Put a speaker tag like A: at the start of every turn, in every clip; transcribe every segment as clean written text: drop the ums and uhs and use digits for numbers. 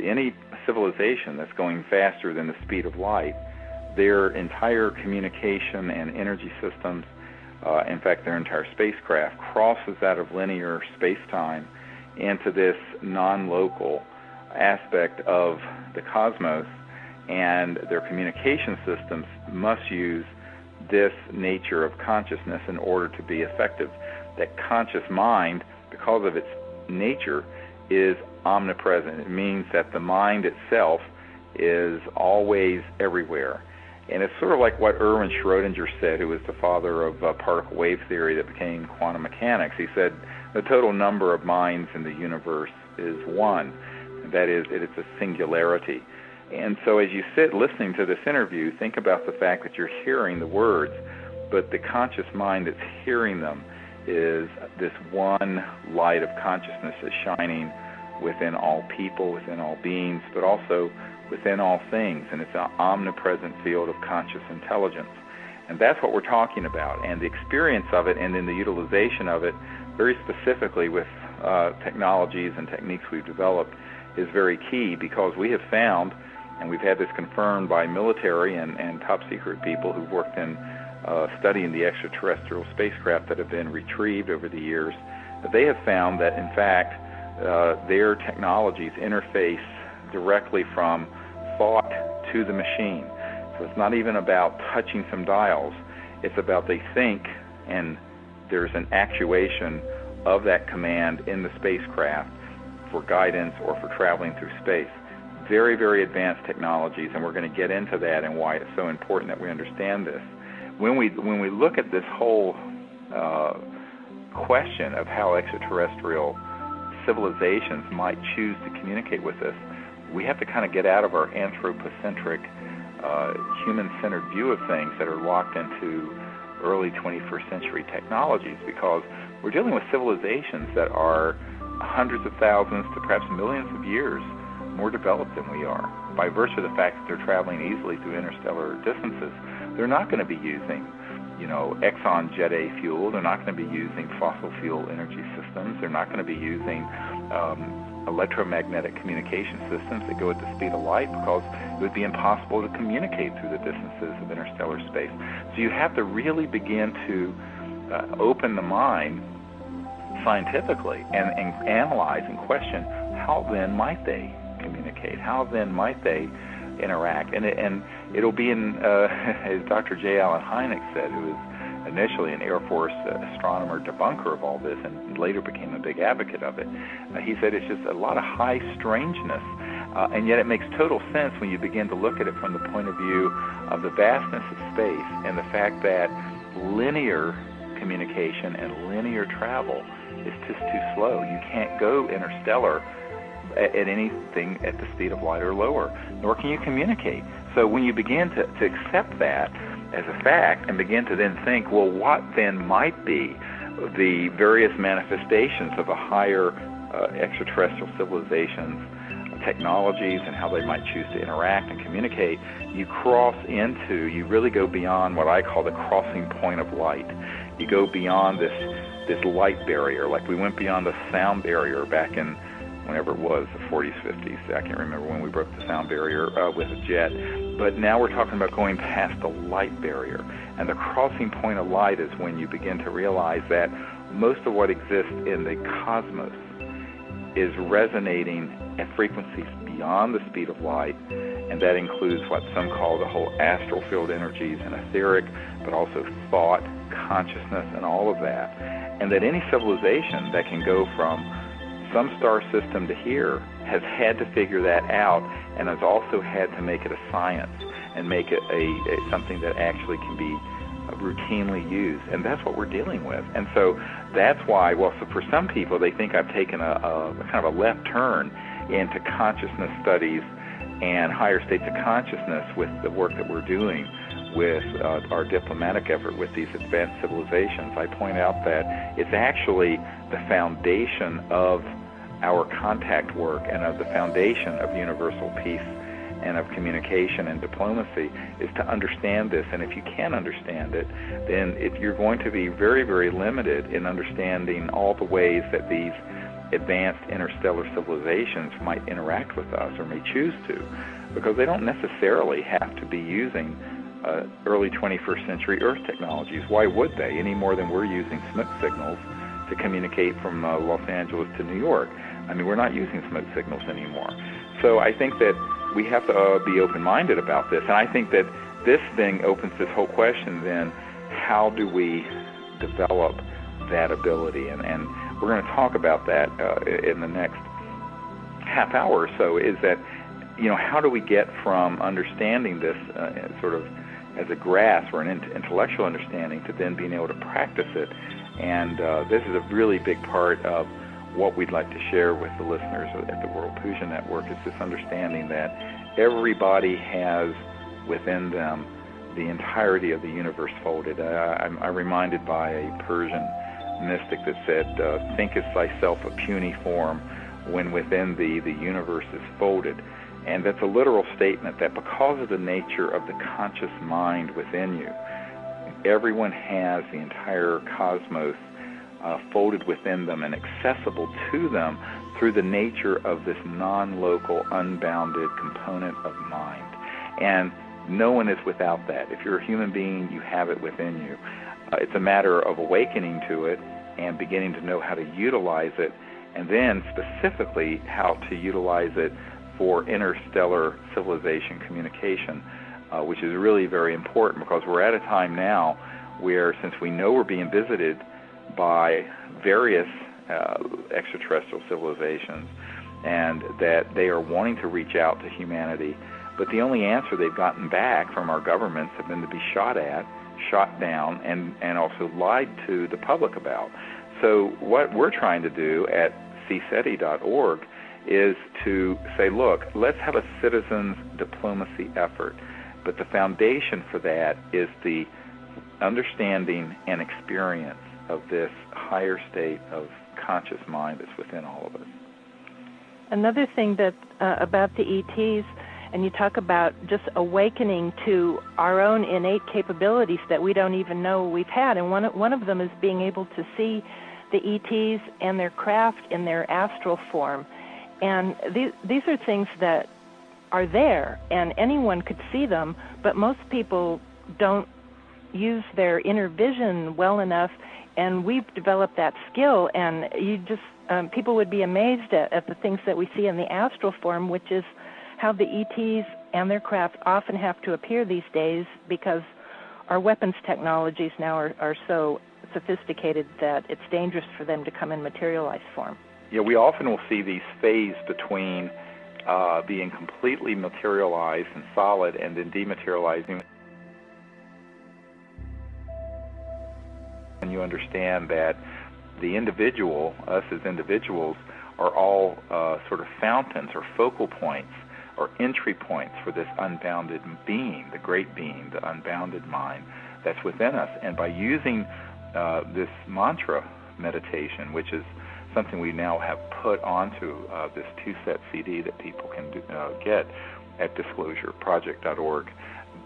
A: any civilization that's going faster than the speed of light, their entire communication and energy systems, in fact, their entire spacecraft, crosses out of linear space-time into this non-local aspect of the cosmos, and their communication systems must use this nature of consciousness in order to be effective. That conscious mind, because of its nature, is omnipresent. It means that the mind itself is always everywhere. And it's sort of like what Erwin Schrödinger said, who was the father of particle wave theory that became quantum mechanics. He said the total number of minds in the universe is one. That is, it is a singularity. And so as you sit listening to this interview, think about the fact that you're hearing the words, but the conscious mind that's hearing them is this one light of consciousness that's shining within all people, within all beings, but also within all things, and it's an omnipresent field of conscious intelligence. And that's what we're talking about, and the experience of it and then the utilization of it, very specifically with technologies and techniques we've developed, is very key, because we have found, and we've had this confirmed by military and top-secret people who've worked in studying the extraterrestrial spacecraft that have been retrieved over the years, that they have found that, in fact, their technologies interface directly from thought to the machine. So it's not even about touching some dials. It's about they think, and there's an actuation of that command in the spacecraft for guidance or for traveling through space. Very, very advanced technologies, and we're going to get into that and why it's so important that we understand this. When we look at this whole question of how extraterrestrial civilizations might choose to communicate with us, we have to kind of get out of our anthropocentric, human-centered view of things that are locked into early 21st century technologies, because we're dealing with civilizations that are hundreds of thousands to perhaps millions of years more developed than we are. By virtue of the fact that they're traveling easily through interstellar distances, they're not going to be using, Exxon Jet A fuel. They're not going to be using fossil fuel energy systems. They're not going to be using electromagnetic communication systems that go at the speed of light, because it would be impossible to communicate through the distances of interstellar space. So you have to really begin to open the mind scientifically and analyze and question, how then might they communicate? How then might they interact? And it'll be in, as Dr. J. Allen Hynek said, who was initially an Air Force astronomer debunker of all this and later became a big advocate of it. He said it's just a lot of high strangeness, and yet it makes total sense when you begin to look at it from the point of view of the vastness of space and the fact that linear communication and linear travel is just too slow. You can't go interstellar at anything at the speed of light or lower, nor can you communicate. So when you begin to accept that as a fact and begin to then think, well, what then might be the various manifestations of a higher extraterrestrial civilization's technologies and how they might choose to interact and communicate, you really go beyond what I call the crossing point of light. You go beyond this light barrier, like we went beyond the sound barrier back in whenever it was, the 40s, 50s. I can't remember when we broke the sound barrier with a jet. But now we're talking about going past the light barrier. And the crossing point of light is when you begin to realize that most of what exists in the cosmos is resonating at frequencies beyond the speed of light, and that includes what some call the whole astral field energies and etheric, but also thought, consciousness, and all of that. And that any civilization that can go from some star system to here has had to figure that out, and has also had to make it a science and make it a something that actually can be routinely used, and that's what we're dealing with. And so that's why, so for some people, they think I've taken a kind of a left turn into consciousness studies and higher states of consciousness with the work that we're doing with our diplomatic effort with these advanced civilizations. I point out that it's actually the foundation of our contact work and of the foundation of universal peace and of communication and diplomacy is to understand this. And if you can't understand it, then you're going to be very, very limited in understanding all the ways that these advanced interstellar civilizations might interact with us or may choose to, because they don't necessarily have to be using early 21st century Earth technologies. Why would they, any more than we're using smoke signals to communicate from Los Angeles to New York? I mean, we're not using smoke signals anymore. So I think that we have to be open-minded about this. And I think that this thing opens this whole question then, how do we develop that ability? And we're going to talk about that in the next half hour or so, is that, how do we get from understanding this sort of as a grasp or an intellectual understanding to then being able to practice it? And this is a really big part of what we'd like to share with the listeners at the World Puja Network, is this understanding that everybody has within them the entirety of the universe folded. I'm reminded by a Persian mystic that said, thinkest thyself a puny form when within thee the universe is folded. And that's a literal statement that because of the nature of the conscious mind within you, everyone has the entire cosmos folded within them and accessible to them through the nature of this non-local, unbounded component of mind. And no one is without that. If you're a human being, you have it within you. It's a matter of awakening to it and beginning to know how to utilize it, and then specifically how to utilize it for interstellar civilization communication, which is really very important, because we're at a time now where, since we know we're being visited by various extraterrestrial civilizations, and that they are wanting to reach out to humanity, but the only answer they've gotten back from our governments have been to be shot at, shot down, and also lied to the public about. So what we're trying to do at CSETI.org is to say, look, let's have a citizens diplomacy effort, but the foundation for that is the understanding and experience of this higher state of conscious mind that's within all of us.
B: Another thing that about the ETs, and you talk about just awakening to our own innate capabilities that we don't even know we've had, and one of them is being able to see the ETs and their craft in their astral form. And these are things that are there, and anyone could see them, but most people don't use their inner vision well enough, and we've developed that skill, and people would be amazed at the things that we see in the astral form, which is how the ETs and their craft often have to appear these days, because our weapons technologies now are so sophisticated that it's dangerous for them to come in materialized form.
A: Yeah, we often will see these phases between being completely materialized and solid and then dematerializing. And you understand that the individual, us as individuals, are all sort of fountains or focal points or entry points for this unbounded being, the great being, the unbounded mind that's within us. And by using this mantra meditation, which is something we now have put onto this 2-set CD that people can get at disclosureproject.org,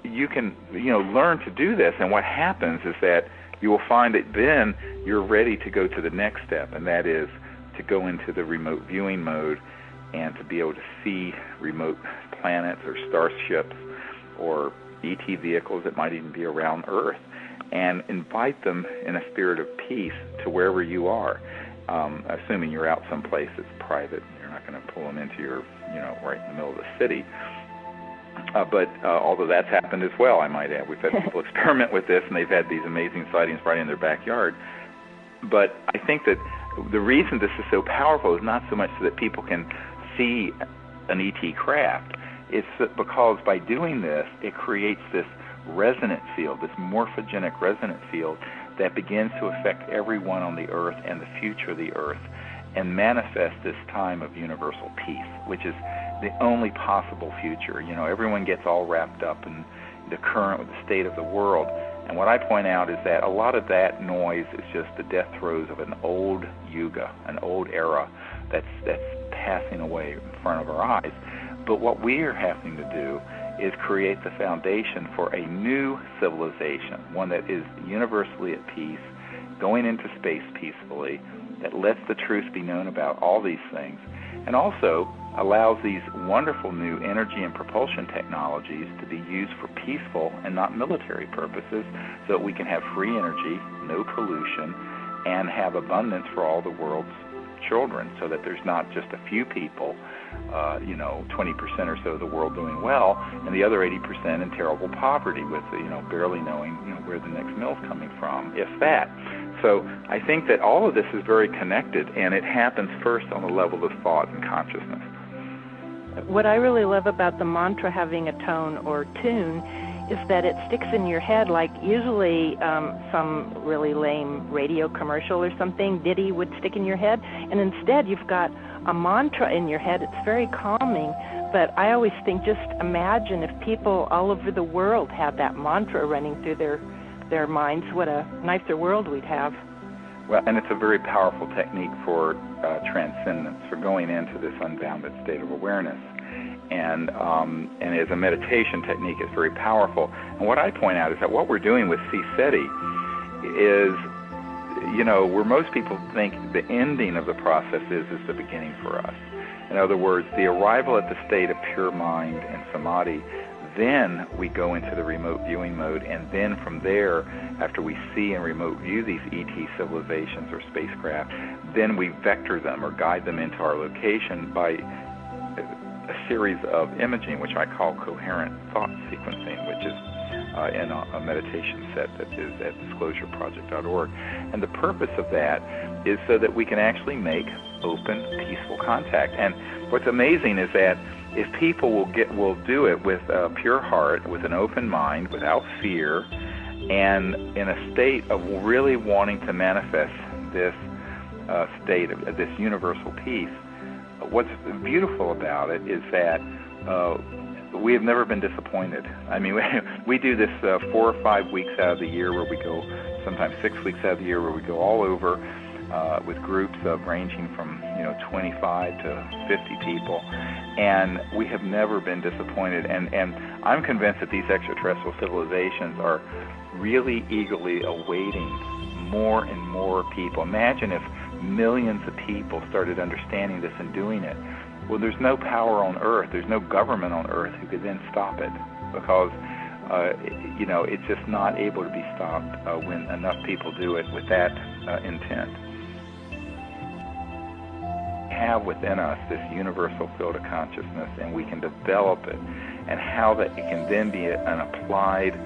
A: you can learn to do this. And what happens is that you will find that then you're ready to go to the next step, and that is to go into the remote viewing mode and to be able to see remote planets or starships or ET vehicles that might even be around Earth, and invite them in a spirit of peace to wherever you are, assuming you're out someplace that's private. You're not going to pull them into your, right in the middle of the city. But although that's happened as well, I might add. We've had people experiment with this, and they've had these amazing sightings right in their backyard. But I think that the reason this is so powerful is not so much so that people can see an ET craft. It's because by doing this, it creates this resonant field, this morphogenic resonant field that begins to affect everyone on the Earth and the future of the Earth, and manifest this time of universal peace, which is the only possible future. Everyone gets all wrapped up in the current with the state of the world. And what I point out is that a lot of that noise is just the death throes of an old yuga, an old era that's passing away in front of our eyes. But what we are having to do is create the foundation for a new civilization, one that is universally at peace, going into space peacefully, that lets the truth be known about all these things, and also allows these wonderful new energy and propulsion technologies to be used for peaceful and not military purposes, so that we can have free energy, no pollution, and have abundance for all the world's children, so that there's not just a few people, 20% or so of the world doing well, and the other 80% in terrible poverty with, barely knowing, where the next meal's coming from, if that. So I think that all of this is very connected, and it happens first on the level of thought and consciousness.
B: What I really love about the mantra having a tone or tune is that it sticks in your head, like usually some really lame radio commercial or something, ditty would stick in your head, and instead you've got a mantra in your head. It's very calming, but I always think, just imagine if people all over the world had that mantra running through their minds, what a nicer world we'd have.
A: Well, and it's a very powerful technique for transcendence, for going into this unbounded state of awareness. And as a meditation technique, it's very powerful. And what I point out is that what we're doing with CSETI is, where most people think the ending of the process is the beginning for us. In other words, the arrival at the state of pure mind and samadhi, then we go into the remote viewing mode, and then from there, after we see and remote view these ET civilizations or spacecraft, then we vector them or guide them into our location by a series of imaging, which I call coherent thought sequencing, which is in a meditation set that is at disclosureproject.org. And the purpose of that is so that we can actually make open, peaceful contact. And what's amazing is that if people will do it with a pure heart, with an open mind, without fear, and in a state of really wanting to manifest this state of this universal peace, what's beautiful about it is that we have never been disappointed. I mean, we do this 4 or 5 weeks out of the year where we go, sometimes 6 weeks out of the year where we go all over with groups of ranging from 25 to 50 people, and we have never been disappointed. And I'm convinced that these extraterrestrial civilizations are really eagerly awaiting more and more people. Imagine if millions of people started understanding this and doing it. Well, there's no power on Earth, there's no government on Earth who could then stop it, because it's just not able to be stopped when enough people do it with that intent. We have within us this universal field of consciousness, and we can develop it, and how that it can then be an applied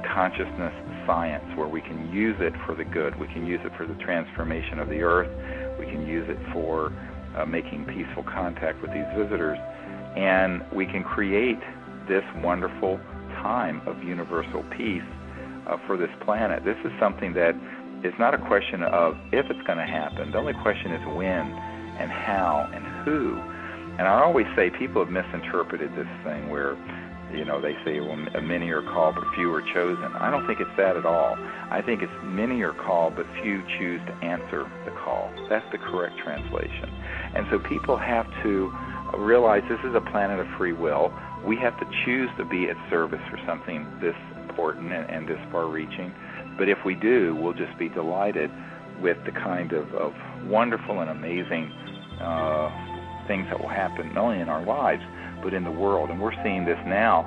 A: consciousness science, where we can use it for the good. We can use it for the transformation of the Earth. We can use it for making peaceful contact with these visitors, and we can create this wonderful time of universal peace for this planet. This is something that is not a question of if it's going to happen. The only question is when and how and who. And I always say people have misinterpreted this thing where they say, well, many are called but few are chosen. I don't think it's that at all. I think it's many are called but few choose to answer the call. That's the correct translation. And so people have to realize this is a planet of free will. We have to choose to be at service for something this important and this far-reaching. But if we do, we'll just be delighted with the kind of wonderful and amazing things that will happen not only in our lives, but in the world. And we're seeing this now.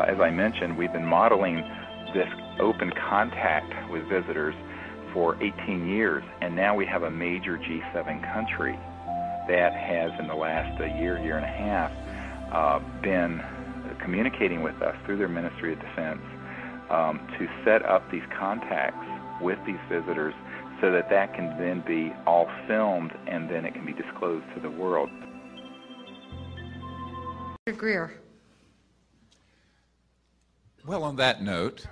A: As I mentioned, we've been modeling this open contact with visitors for 18 years, and now we have a major G7 country that has, in the last year and a half, been communicating with us through their Ministry of Defense to set up these contacts with these visitors so that can then be all filmed, and then it can be disclosed to the world.
C: Mr. Greer.
D: Well, on that note,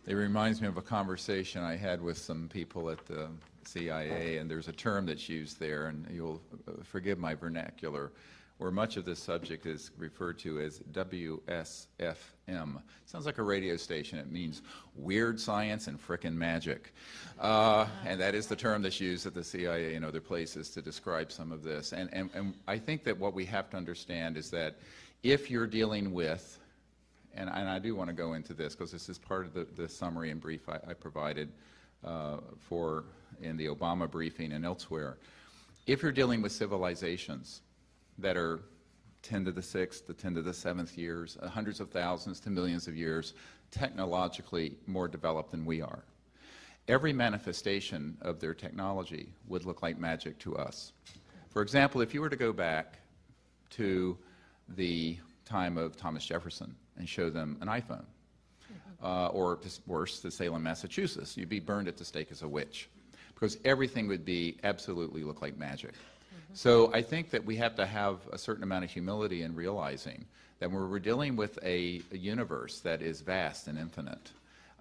D: it reminds me of a conversation I had with some people at the CIA, and there's a term that's used there, and you'll forgive my vernacular, where much of this subject is referred to as WSFM. Sounds like a radio station. It means weird science and frickin' magic. And that is the term that's used at the CIA and other places to describe some of this. And I think that what we have to understand is that if you're dealing with and I do want to go into this because this is part of the summary and brief I provided in the Obama briefing and elsewhere. If you're dealing with civilizations that are 10 to the 6th to 10 to the 7th years, hundreds of thousands to millions of years, technologically more developed than we are, every manifestation of their technology would look like magic to us. For example, if you were to go back to the time of Thomas Jefferson and show them an iPhone, or worse, to Salem, Massachusetts, you'd be burned at the stake as a witch, because everything would be absolutely look like magic. So I think that we have to have a certain amount of humility in realizing that when we're dealing with a universe that is vast and infinite,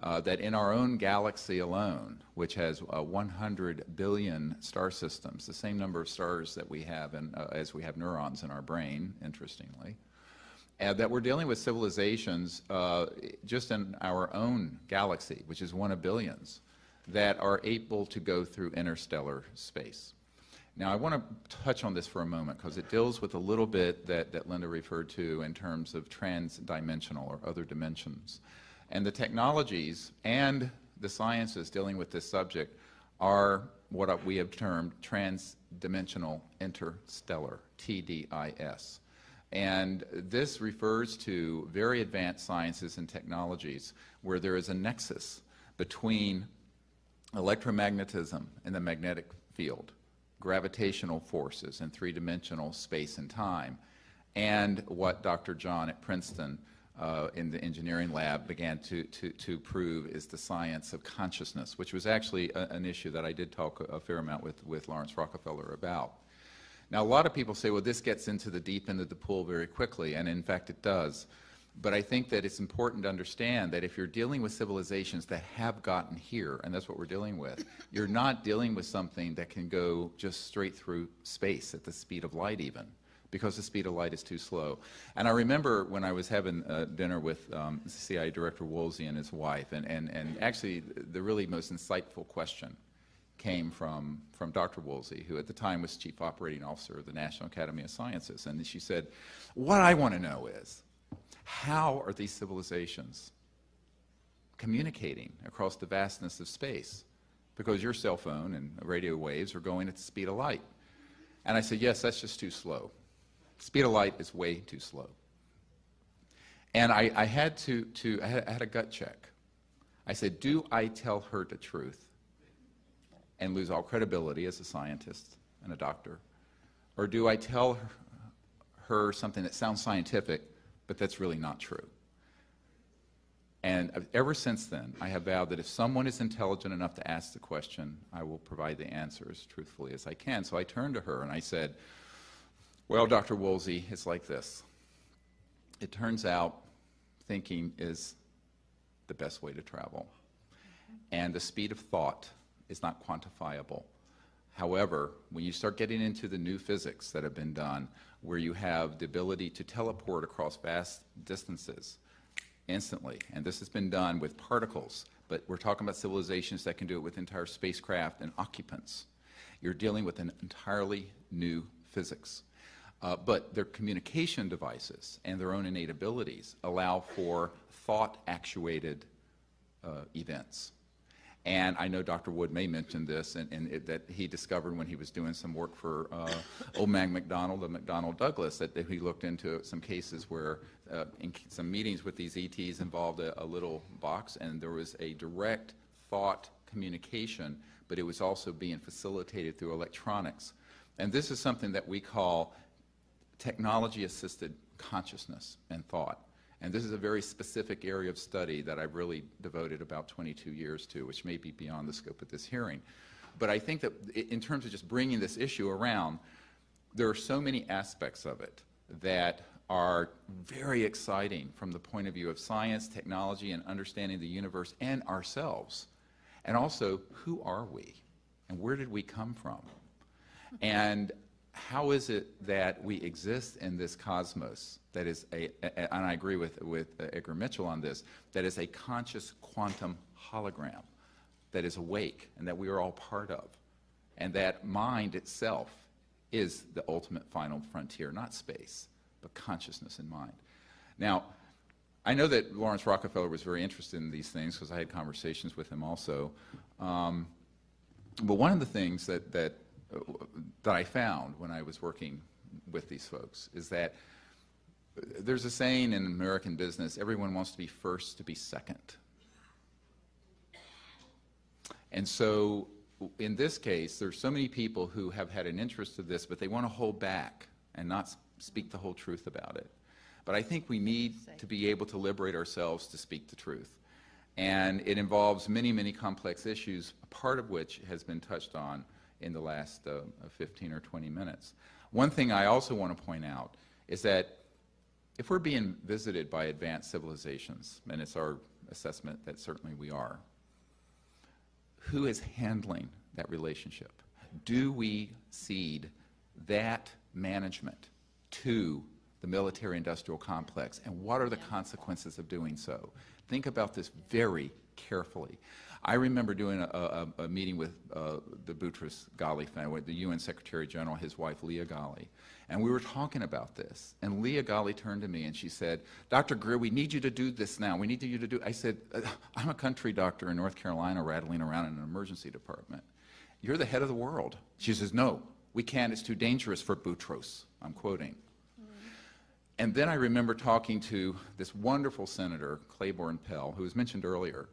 D: that in our own galaxy alone, which has 100 billion star systems, the same number of stars that we have as we have neurons in our brain, interestingly, that we're dealing with civilizations just in our own galaxy, which is one of billions, that are able to go through interstellar space. Now, I want to touch on this for a moment because it deals with a little bit that Linda referred to in terms of trans-dimensional or other dimensions. And the technologies and the sciences dealing with this subject are what we have termed trans-dimensional interstellar, TDIS. And this refers to very advanced sciences and technologies where there is a nexus between electromagnetism in the magnetic field, gravitational forces in three-dimensional space and time, and what Dr. John at Princeton in the engineering lab began to prove is the science of consciousness, which was actually an issue that I did talk a fair amount with Lawrence Rockefeller about. Now, a lot of people say, well, this gets into the deep end of the pool very quickly, and in fact it does. But I think that it's important to understand that if you're dealing with civilizations that have gotten here, and that's what we're dealing with, you're not dealing with something that can go just straight through space at the speed of light even, because the speed of light is too slow. And I remember when I was having dinner with CIA Director Woolsey and his wife, and actually the really most insightful question came from Dr. Woolsey, who at the time was Chief Operating Officer of the National Academy of Sciences. And she said, what I want to know is, how are these civilizations communicating across the vastness of space? Because your cell phone and radio waves are going at the speed of light. And I said, yes, that's just too slow. Speed of light is way too slow. And I had I had a gut check. I said, do I tell her the truth and lose all credibility as a scientist and a doctor? Or do I tell her something that sounds scientific, but that's really not true? And ever since then, I have vowed that if someone is intelligent enough to ask the question, I will provide the answer as truthfully as I can. So I turned to her and I said, well, Dr. Woolsey, it's like this. It turns out thinking is the best way to travel. And the speed of thought is not quantifiable. However, when you start getting into the new physics that have been done, where you have the ability to teleport across vast distances instantly, and this has been done with particles, but we're talking about civilizations that can do it with entire spacecraft and occupants. You're dealing with an entirely new physics. But their communication devices and their own innate abilities allow for thought-actuated events. And I know Dr. Wood may mention this, that he discovered when he was doing some work for old man McDonald of McDonnell Douglas, that he looked into some cases where in some meetings with these ETs involved a little box, and there was a direct thought communication, but it was also being facilitated through electronics. And this is something that we call technology-assisted consciousness and thought. And this is a very specific area of study that I've really devoted about 22 years to, which may be beyond the scope of this hearing. But I think that in terms of just bringing this issue around, there are so many aspects of it that are very exciting from the point of view of science, technology, and understanding the universe and ourselves. And also, who are we? And where did we come from? And how is it that we exist in this cosmos that is and I agree with Edgar Mitchell on this, that is a conscious quantum hologram that is awake and that we are all part of, and that mind itself is the ultimate final frontier, not space, but consciousness and mind. Now, I know that Lawrence Rockefeller was very interested in these things because I had conversations with him also. But one of the things that I found when I was working with these folks is that there's a saying in American business, everyone wants to be first to be second. And so in this case, there's so many people who have had an interest in this, but they want to hold back and not speak the whole truth about it. But I think we need to be able to liberate ourselves to speak the truth. And it involves many, many complex issues, part of which has been touched on in the last 15 or 20 minutes. One thing I also want to point out is that if we're being visited by advanced civilizations, and it's our assessment that certainly we are, who is handling that relationship? Do we cede that management to the military-industrial complex, and what are the consequences of doing so? Think about this very carefully. I remember doing a meeting with the Boutros Ghali family, the UN Secretary General, his wife Leah Ghali, and we were talking about this. And Leah Ghali turned to me and she said, "Dr. Greer, we need you to do this now. We need you to do." I said, "I'm a country doctor in North Carolina rattling around in an emergency department. You're the head of the world." She says, "No, we can't. It's too dangerous for Boutros." I'm quoting. And then I remember talking to this wonderful senator, Claiborne Pell, who was mentioned earlier,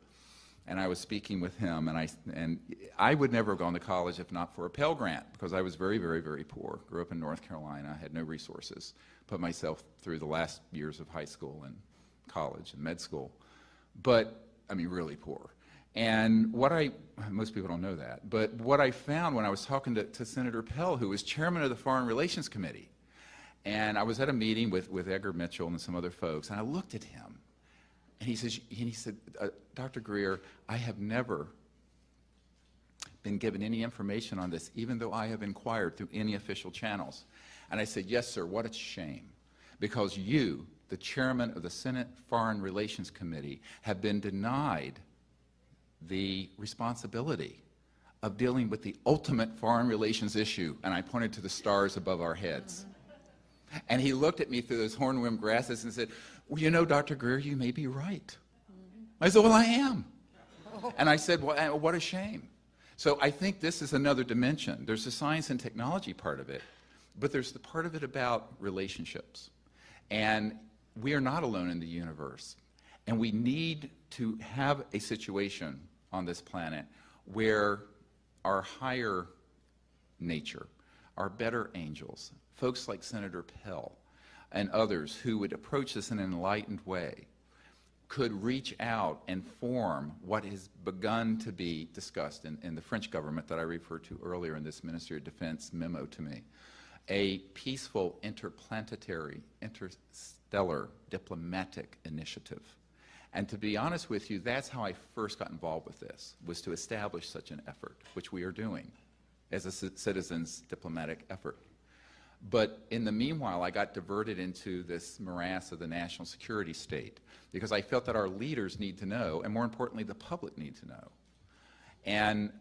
D: and I was speaking with him, and I would never have gone to college if not for a Pell Grant, because I was very, very, very poor. Grew up in North Carolina, had no resources, put myself through the last years of high school and college and med school, but, I mean, really poor. And most people don't know that, but what I found when I was talking to Senator Pell, who was chairman of the Foreign Relations Committee, and I was at a meeting with Edgar Mitchell and some other folks, and I looked at him, and he said, "Dr. Greer, I have never been given any information on this, even though I have inquired through any official channels." And I said, "Yes, sir, what a shame, because you, the chairman of the Senate Foreign Relations Committee, have been denied the responsibility of dealing with the ultimate foreign relations issue." And I pointed to the stars above our heads. And he looked at me through those hornworm grasses and said, "Well, you know, Dr. Greer, you may be right." I said, "Well, I am." And I said, "Well, what a shame." So I think this is another dimension. There's the science and technology part of it, but there's the part of it about relationships. And we are not alone in the universe. And we need to have a situation on this planet where our higher nature, our better angels, folks like Senator Pell and others who would approach this in an enlightened way, could reach out and form what has begun to be discussed in the French government that I referred to earlier in this Ministry of Defense memo to me, a peaceful interplanetary, interstellar diplomatic initiative. And to be honest with you, that's how I first got involved with this, was to establish such an effort, which we are doing as a citizens' diplomatic effort. But in the meanwhile, I got diverted into this morass of the national security state because I felt that our leaders need to know, and more importantly, the public need to know. And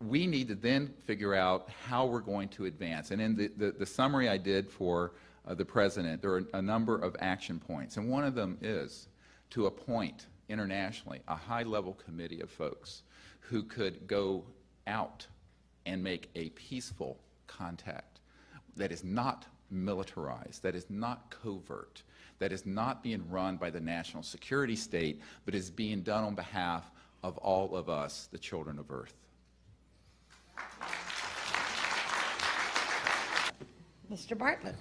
D: we need to then figure out how we're going to advance. And in the summary I did for the President, there are a number of action points. And one of them is to appoint internationally a high-level committee of folks who could go out and make a peaceful contact that is not militarized, that is not covert, that is not being run by the national security state, but is being done on behalf of all of us, the children of Earth.
C: Mr. Bartlett.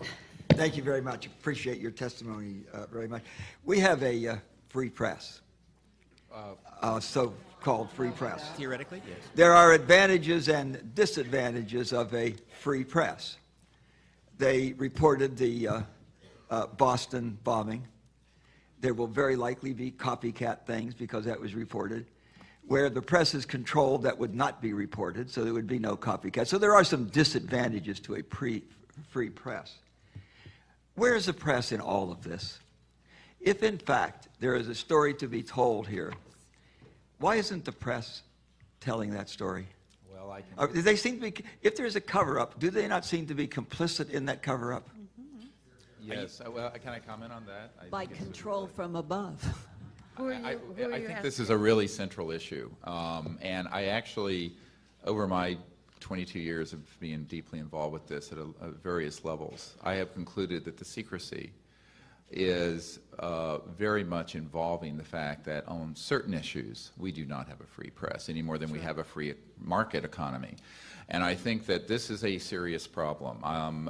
E: Thank you very much. Appreciate your testimony very much. We have a free press, so-called free press.
F: Theoretically, yes.
E: There are advantages and disadvantages of a free press. They reported the Boston bombing. There will very likely be copycat things because that was reported. Where the press is controlled, that would not be reported, so there would be no copycat. So there are some disadvantages to a free press. Where is the press in all of this? If, in fact, there is a story to be told here, why isn't the press telling that story?
F: Well, I can...
E: Do they seem to be, if there's a cover-up, do they not seem to be complicit in that cover-up?
D: Yes, well, can I comment on that?
F: By control from above.
D: I think this is a really central issue. And I actually, over my 22 years of being deeply involved with this at various levels, I have concluded that the secrecy is very much involving the fact that on certain issues, we do not have a free press any more than we have a free market economy. And I think that this is a serious problem.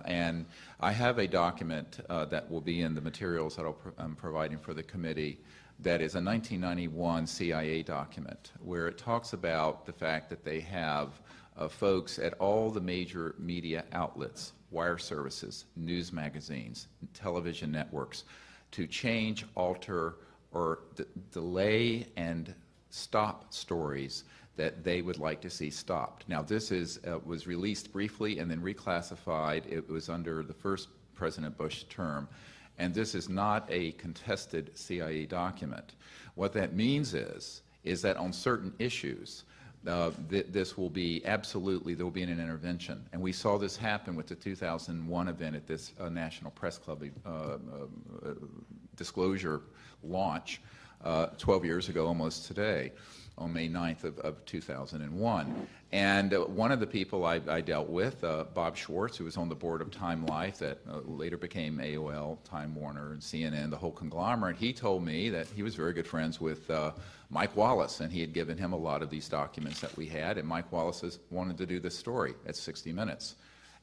D: And I have a document that will be in the materials that I'm providing for the committee that is a 1991 CIA document where it talks about the fact that they have folks at all the major media outlets, wire services, news magazines, television networks, to change, alter, or delay and stop stories that they would like to see stopped. Now, this was released briefly and then reclassified. It was under the first President Bush term. And this is not a contested CIA document. What that means is that on certain issues, this will be absolutely, there will be an intervention. And we saw this happen with the 2001 event at this National Press Club disclosure launch 12 years ago almost today, on May 9th of 2001. And one of the people I dealt with, Bob Schwartz, who was on the board of Time Life that later became AOL, Time Warner, and CNN, the whole conglomerate, he told me that he was very good friends with Mike Wallace, and he had given him a lot of these documents that we had, and Mike Wallace wanted to do this story at 60 Minutes.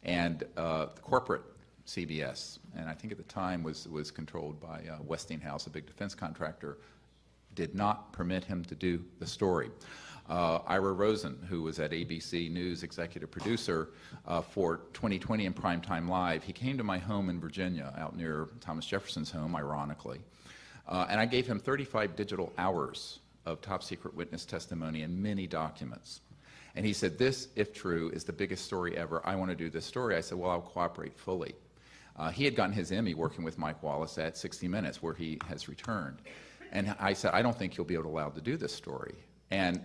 D: And the corporate CBS, and I think at the time was controlled by Westinghouse, a big defense contractor, did not permit him to do the story. Ira Rosen, who was at ABC News executive producer for 2020 and Primetime Live, he came to my home in Virginia, out near Thomas Jefferson's home, ironically, and I gave him 35 digital hours of top secret witness testimony and many documents. And he said, this, if true, is the biggest story ever. I want to do this story. I said, well, I'll cooperate fully. He had gotten his Emmy working with Mike Wallace at 60 Minutes, where he has returned. And I said, I don't think you'll be allowed to do this story. And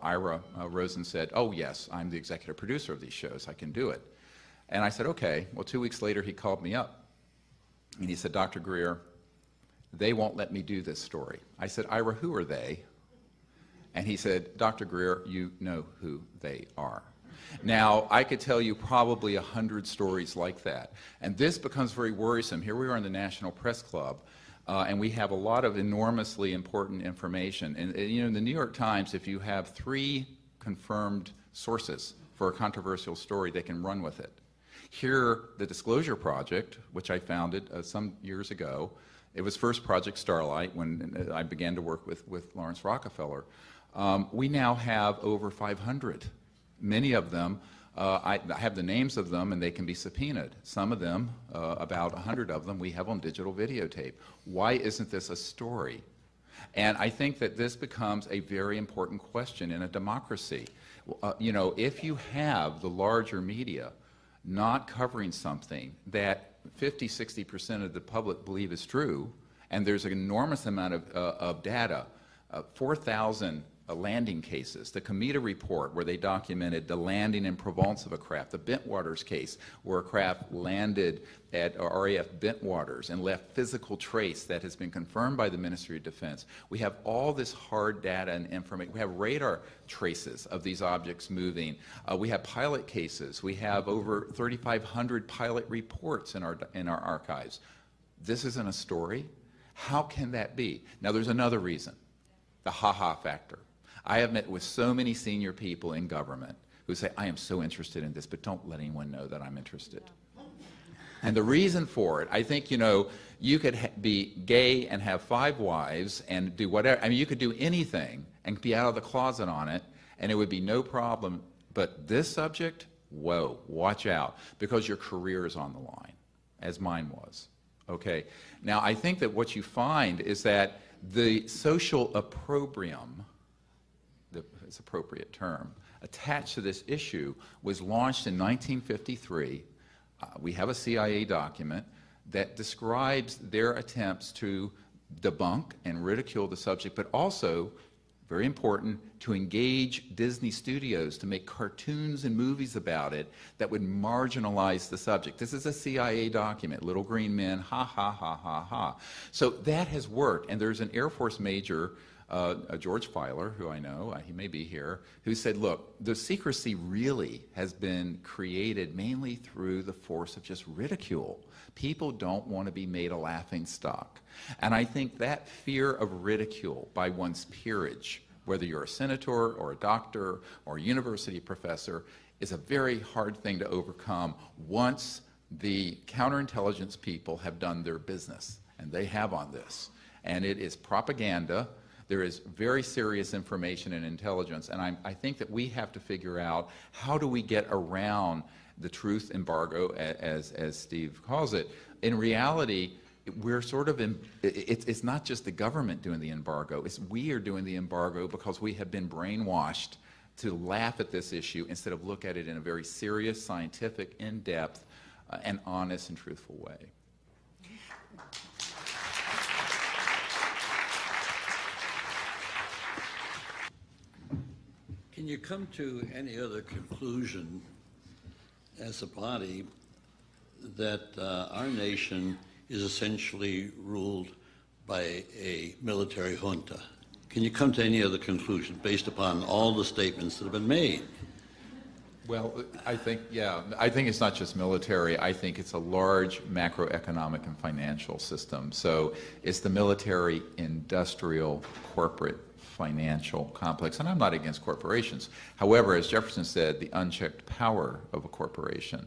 D: Ira Rosen said, oh, yes, I'm the executive producer of these shows. I can do it. And I said, okay. Well, 2 weeks later, he called me up. And he said, Dr. Greer, they won't let me do this story. I said, Ira, who are they? And he said, Dr. Greer, you know who they are. Now, I could tell you probably 100 stories like that. And this becomes very worrisome. Here we are in the National Press Club. And we have a lot of enormously important information. And you know, in the New York Times, if you have 3 confirmed sources for a controversial story, they can run with it. Here, the Disclosure Project, which I founded some years ago, it was first Project Starlight when I began to work with Lawrence Rockefeller. We now have over 500. Many of them, I have the names of them, and they can be subpoenaed. Some of them, about 100 of them, we have on digital videotape. Why isn't this a story? And I think that this becomes a very important question in a democracy. You know, if you have the larger media not covering something that 50–60% of the public believe is true, and there's an enormous amount of data, 4,000 landing cases, the Cometa report where they documented the landing in Provence of a craft, the Bentwaters case where a craft landed at RAF Bentwaters and left physical trace that has been confirmed by the Ministry of Defense. We have all this hard data and information. We have radar traces of these objects moving. We have pilot cases. We have over 3,500 pilot reports in our archives. This isn't a story. How can that be? Now, there's another reason, the ha-ha factor. I have met with so many senior people in government who say, I am so interested in this, but don't let anyone know that I'm interested. And the reason for it, I think, you know, you could be gay and have 5 wives and do whatever. I mean, you could do anything and be out of the closet on it, and it would be no problem. But this subject, whoa, watch out, because your career is on the line, as mine was. Okay? Now, I think that what you find is that the social opprobrium, it's an appropriate term, attached to this issue was launched in 1953. We have a CIA document that describes their attempts to debunk and ridicule the subject, but also very important, to engage Disney Studios to make cartoons and movies about it that would marginalize the subject. This is a CIA document, Little Green Men, ha, ha, ha, ha, ha. So that has worked, and there's an Air Force major, George Filer, who I know, he may be here, who said, look, the secrecy really has been created mainly through the force of just ridicule. People don't want to be made a laughingstock. And I think that fear of ridicule by one's peerage, whether you're a senator or a doctor or a university professor, is a very hard thing to overcome once the counterintelligence people have done their business, and they have on this. And it is propaganda. There is very serious information and intelligence, and I think that we have to figure out how do we get around the truth embargo, as Steve calls it. In reality, we're sort of it's not just the government doing the embargo, it's we are doing the embargo because we have been brainwashed to laugh at this issue instead of look at it in a very serious, scientific, in-depth, and honest and truthful way.
G: Can you come to any other conclusion as a body that our nation is essentially ruled by a military junta? Can you come to any other conclusion based upon all the statements that have been made?
D: Well, I think it's not just military. I think it's a large macroeconomic and financial system. So it's the military, industrial, corporate, financial complex. And I'm not against corporations. However, as Jefferson said, the unchecked power of a corporation.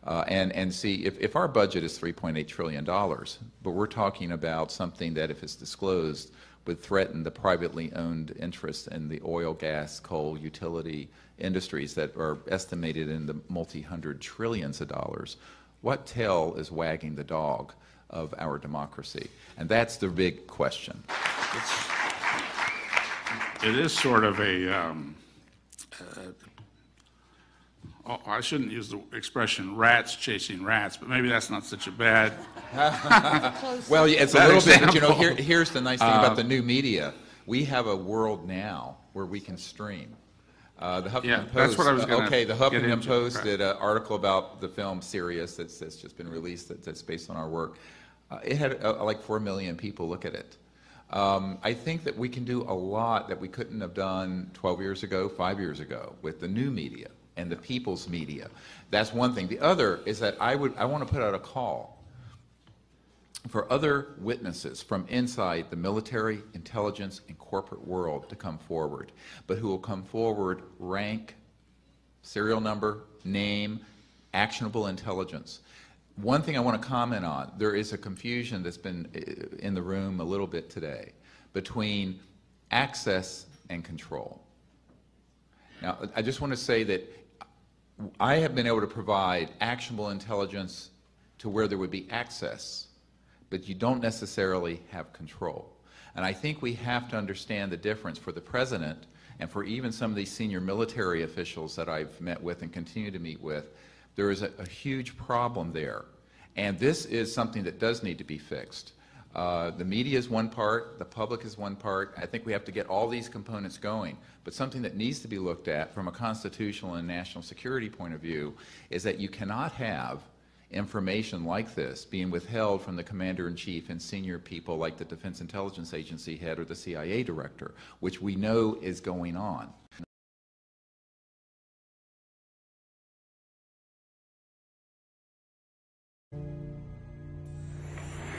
D: And see, if our budget is $3.8 trillion, but we're talking about something that, if it's disclosed, would threaten the privately owned interests in the oil, gas, coal, utility industries that are estimated in the multi-hundred trillions of dollars, what tail is wagging the dog of our democracy? And that's the big question.
H: It is sort of a, I shouldn't use the expression rats chasing rats, but maybe that's not such a bad...
D: Well, it's a little bit, but you know, here's the nice thing about the new media. We have a world now where we can stream. The Huffington Post,
H: that's what I was going to
D: the Huffington Post did an article about the film Sirius that's just been released that's based on our work. It had like 4 million people look at it. I think that we can do a lot that we couldn't have done 12 years ago, 5 years ago with the new media and the people's media. That's one thing. The other is that I want to put out a call for other witnesses from inside the military, intelligence, and corporate world to come forward, but who will come forward rank, serial number, name, actionable intelligence. One thing I want to comment on, there is a confusion that's been in the room a little bit today between access and control. Now, I just want to say that I have been able to provide actionable intelligence to where there would be access, but you don't necessarily have control. And I think we have to understand the difference for the president and for even some of these senior military officials that I've met with and continue to meet with. There is a huge problem there. And this is something that does need to be fixed. The media is one part, the public is one part. I think we have to get all these components going. But something that needs to be looked at from a constitutional and national security point of view is that you cannot have information like this being withheld from the commander-in-chief and senior people like the Defense Intelligence Agency head or the CIA director, which we know is going on.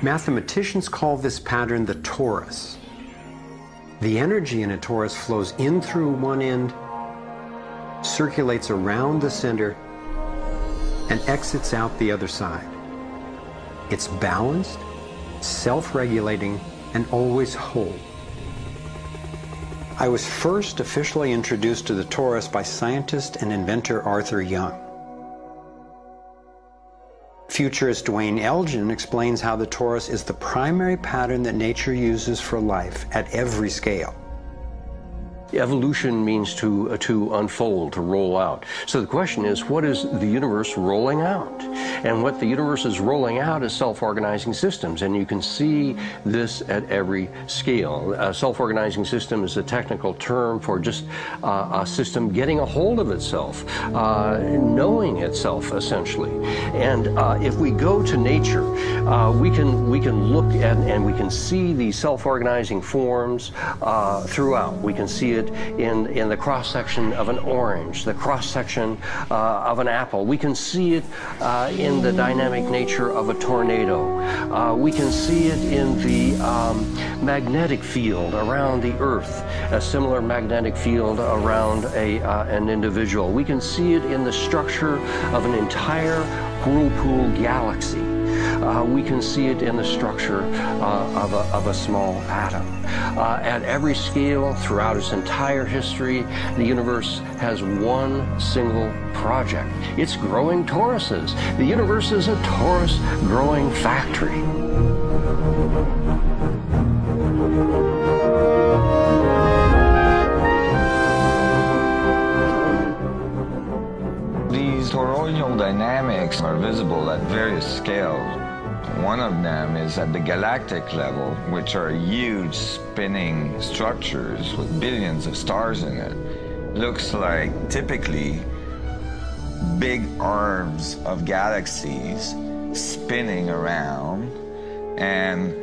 I: Mathematicians call this pattern the torus. The energy in a torus flows in through one end, circulates around the center, and exits out the other side. It's balanced, self-regulating, and always whole. I was first officially introduced to the torus by scientist and inventor Arthur Young. Futurist Dwayne Elgin explains how the torus is the primary pattern that nature uses for life at every scale.
J: Evolution means to unfold, to roll out. So the question is, what is the universe rolling out? And what the universe is rolling out is self-organizing systems, and you can see this at every scale. A self-organizing system is a technical term for just a system getting a hold of itself, knowing itself, essentially. And if we go to nature, we can look at and we can see these self-organizing forms throughout. We can see it in the cross-section of an orange, the cross-section of an apple. We can see it in the dynamic nature of a tornado. We can see it in the magnetic field around the Earth, a similar magnetic field around an individual. We can see it in the structure of an entire whirlpool galaxy. We can see it in the structure of a small atom. At every scale, throughout its entire history, the universe has one single project. It's growing toruses. The universe is a torus growing factory.
K: These toroidal dynamics are visible at various scales. One of them is at the galactic level, which are huge spinning structures with billions of stars in it. Looks like typically big arms of galaxies spinning around, and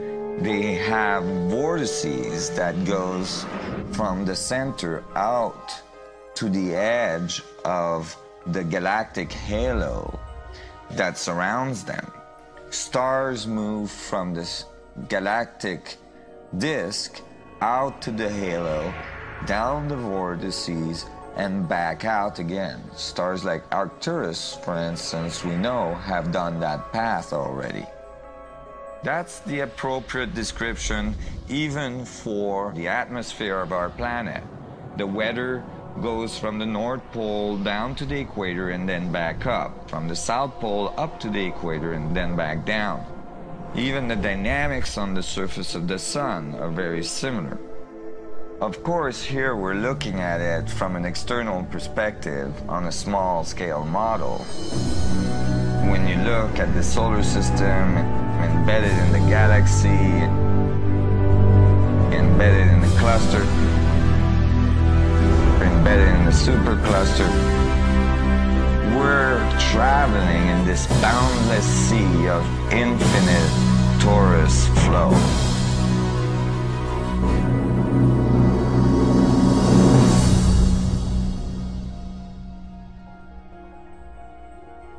K: they have vortices that goes from the center out to the edge of the galactic halo that surrounds them. Stars move from this galactic disk out to the halo, down the vortices, and back out again. Stars like Arcturus, for instance, we know have done that path already. That's the appropriate description even for the atmosphere of our planet. The weather goes from the North Pole down to the equator and then back up, from the South Pole up to the equator and then back down. Even the dynamics on the surface of the sun are very similar. Of course, here we're looking at it from an external perspective on a small scale model. When you look at the solar system embedded in the galaxy, embedded in the cluster, embedded in the supercluster, we're traveling in this boundless sea of infinite torus flow.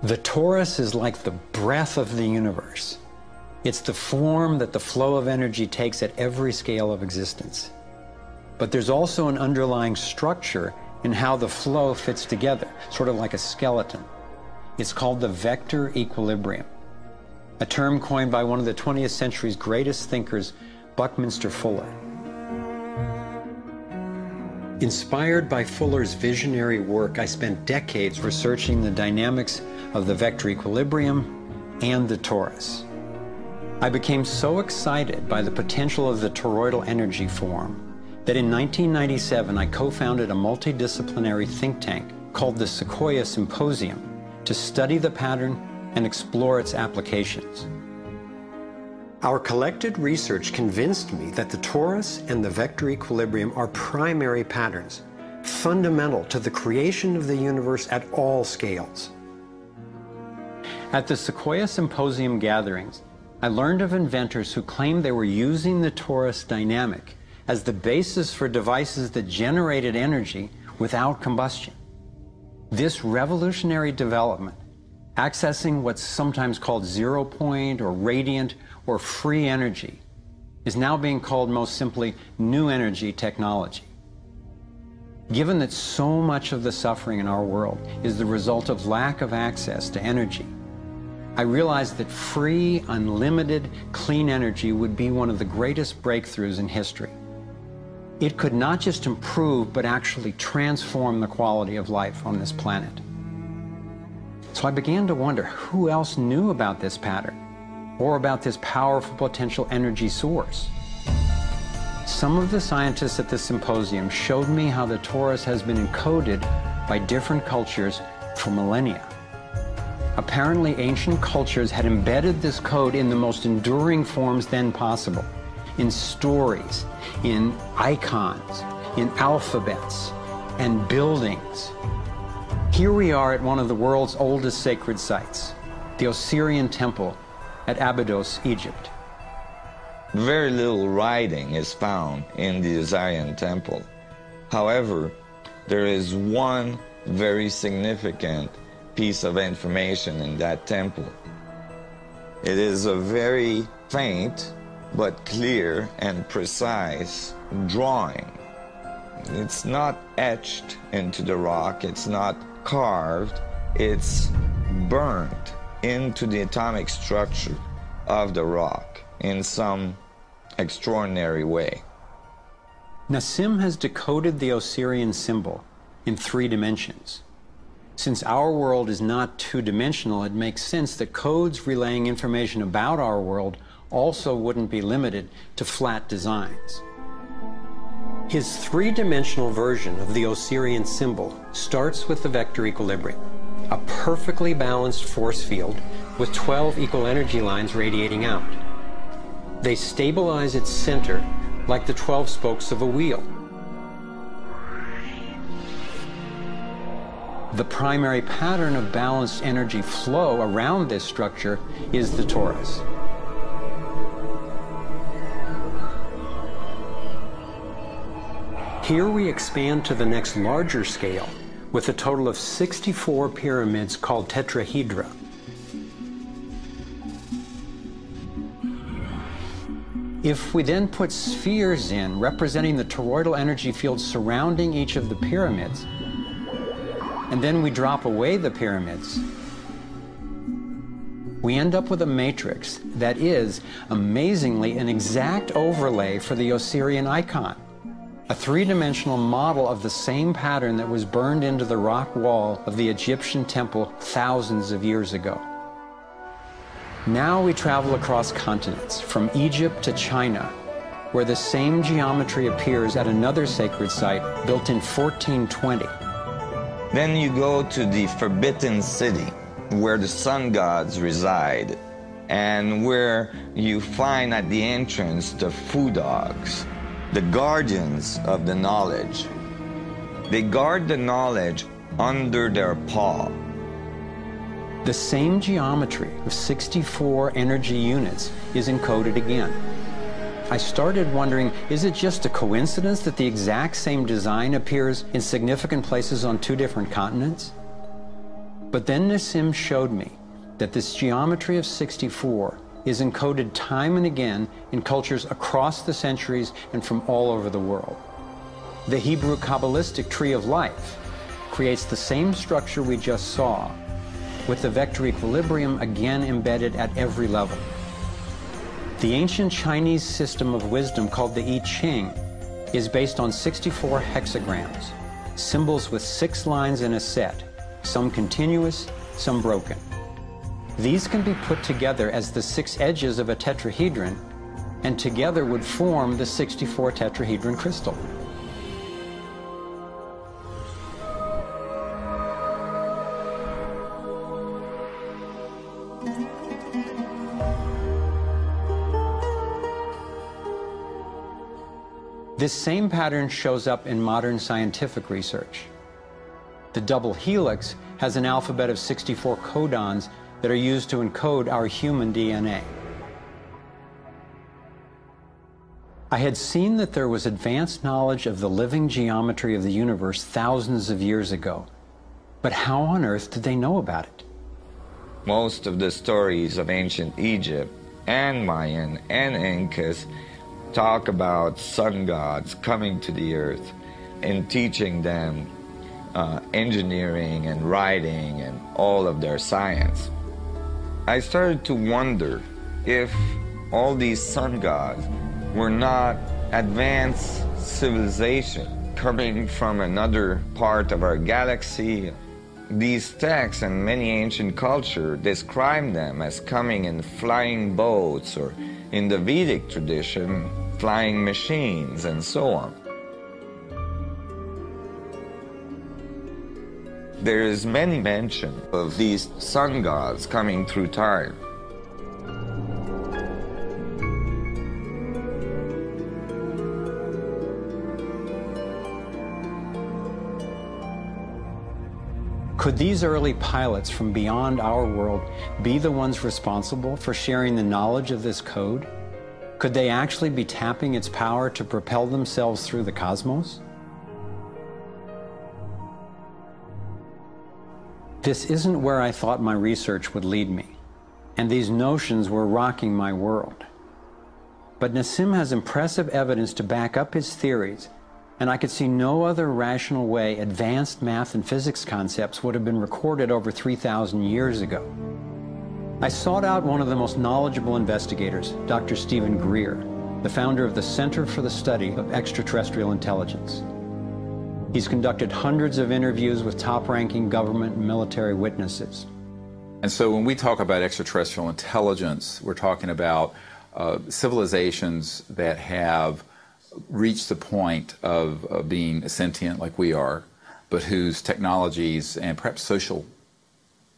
I: The torus is like the breath of the universe. It's the form that the flow of energy takes at every scale of existence. But there's also an underlying structure in how the flow fits together, sort of like a skeleton. It's called the vector equilibrium, a term coined by one of the 20th century's greatest thinkers, Buckminster Fuller. Inspired by Fuller's visionary work, I spent decades researching the dynamics of the vector equilibrium and the torus. I became so excited by the potential of the toroidal energy form that in 1997 I co-founded a multidisciplinary think tank called the Sequoia Symposium to study the pattern and explore its applications. Our collected research convinced me that the torus and the vector equilibrium are primary patterns, fundamental to the creation of the universe at all scales. At the Sequoia Symposium gatherings, I learned of inventors who claimed they were using the torus dynamic as the basis for devices that generated energy without combustion. This revolutionary development, accessing what's sometimes called zero point or radiant or free energy, is now being called most simply new energy technology. Given that so much of the suffering in our world is the result of lack of access to energy, I realized that free, unlimited, clean energy would be one of the greatest breakthroughs in history. It could not just improve, but actually transform the quality of life on this planet. So I began to wonder who else knew about this pattern or about this powerful potential energy source. Some of the scientists at the symposium showed me how the torus has been encoded by different cultures for millennia. Apparently, ancient cultures had embedded this code in the most enduring forms then possible, in stories, in icons, in alphabets, and buildings. Here we are at one of the world's oldest sacred sites, the Osirian Temple at Abydos, Egypt.
K: Very little writing is found in the Osirian Temple. However, there is one very significant piece of information in that temple. It is a very faint but clear and precise drawing. It's not etched into the rock, it's not carved, it's burnt into the atomic structure of the rock in some extraordinary way.
I: Nassim has decoded the Osirian symbol in 3 dimensions. Since our world is not two-dimensional, it makes sense that codes relaying information about our world also wouldn't be limited to flat designs. His 3-dimensional version of the Osirian symbol starts with the vector equilibrium, a perfectly balanced force field with 12 equal energy lines radiating out. They stabilize its center like the 12 spokes of a wheel. The primary pattern of balanced energy flow around this structure is the torus. Here we expand to the next larger scale with a total of 64 pyramids called tetrahedra. If we then put spheres in representing the toroidal energy field surrounding each of the pyramids, and then we drop away the pyramids, we end up with a matrix that is, amazingly, an exact overlay for the Osirian icon, a 3-dimensional model of the same pattern that was burned into the rock wall of the Egyptian temple thousands of years ago. Now we travel across continents, from Egypt to China, where the same geometry appears at another sacred site built in 1420.
K: Then you go to the Forbidden City, where the sun gods reside, and where you find at the entrance the Fu dogs, the guardians of the knowledge. They guard the knowledge under their paw.
I: The same geometry of 64 energy units is encoded again. I started wondering, is it just a coincidence that the exact same design appears in significant places on 2 different continents? But then Nassim showed me that this geometry of 64 is encoded time and again in cultures across the centuries and from all over the world. The Hebrew Kabbalistic tree of life creates the same structure we just saw, with the vector equilibrium again embedded at every level. The ancient Chinese system of wisdom called the I Ching is based on 64 hexagrams, symbols with 6 lines in a set, some continuous, some broken. These can be put together as the 6 edges of a tetrahedron, and together would form the 64 tetrahedron crystal. This same pattern shows up in modern scientific research. The double helix has an alphabet of 64 codons that are used to encode our human DNA. I had seen that there was advanced knowledge of the living geometry of the universe thousands of years ago, but how on earth did they know about it?
K: Most of the stories of ancient Egypt and Mayan and Incas talk about sun gods coming to the earth and teaching them engineering and writing and all of their science. I started to wonder if all these sun gods were not advanced civilization coming from another part of our galaxy, These texts and many ancient cultures describe them as coming in flying boats, or in the Vedic tradition, flying machines, and so on. There is many mention of these sun gods coming through time.
I: Could these early pilots from beyond our world be the ones responsible for sharing the knowledge of this code? Could they actually be tapping its power to propel themselves through the cosmos? This isn't where I thought my research would lead me, and these notions were rocking my world. But Nassim has impressive evidence to back up his theories, and I could see no other rational way advanced math and physics concepts would have been recorded over 3,000 years ago. I sought out one of the most knowledgeable investigators, Dr. Stephen Greer, the founder of the Center for the Study of Extraterrestrial Intelligence. He's conducted hundreds of interviews with top-ranking government and military witnesses.
D: And so when we talk about extraterrestrial intelligence, we're talking about civilizations that have reached the point of being sentient like we are, but whose technologies and perhaps social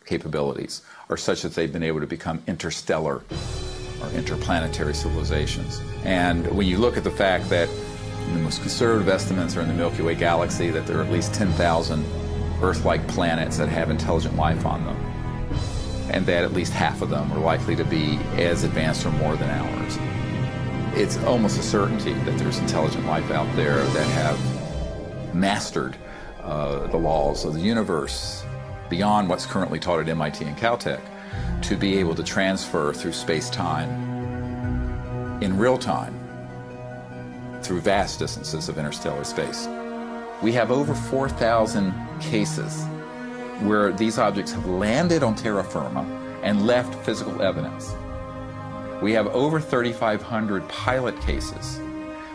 D: capabilities are such that they've been able to become interstellar or interplanetary civilizations. And when you look at the fact that the most conservative estimates are in the Milky Way galaxy that there are at least 10,000 Earth-like planets that have intelligent life on them, and that at least half of them are likely to be as advanced or more than ours. It's almost a certainty that there's intelligent life out there that have mastered the laws of the universe beyond what's currently taught at MIT and Caltech, to be able to transfer through space-time in real time through vast distances of interstellar space. We have over 4,000 cases where these objects have landed on terra firma and left physical evidence. We have over 3,500 pilot cases.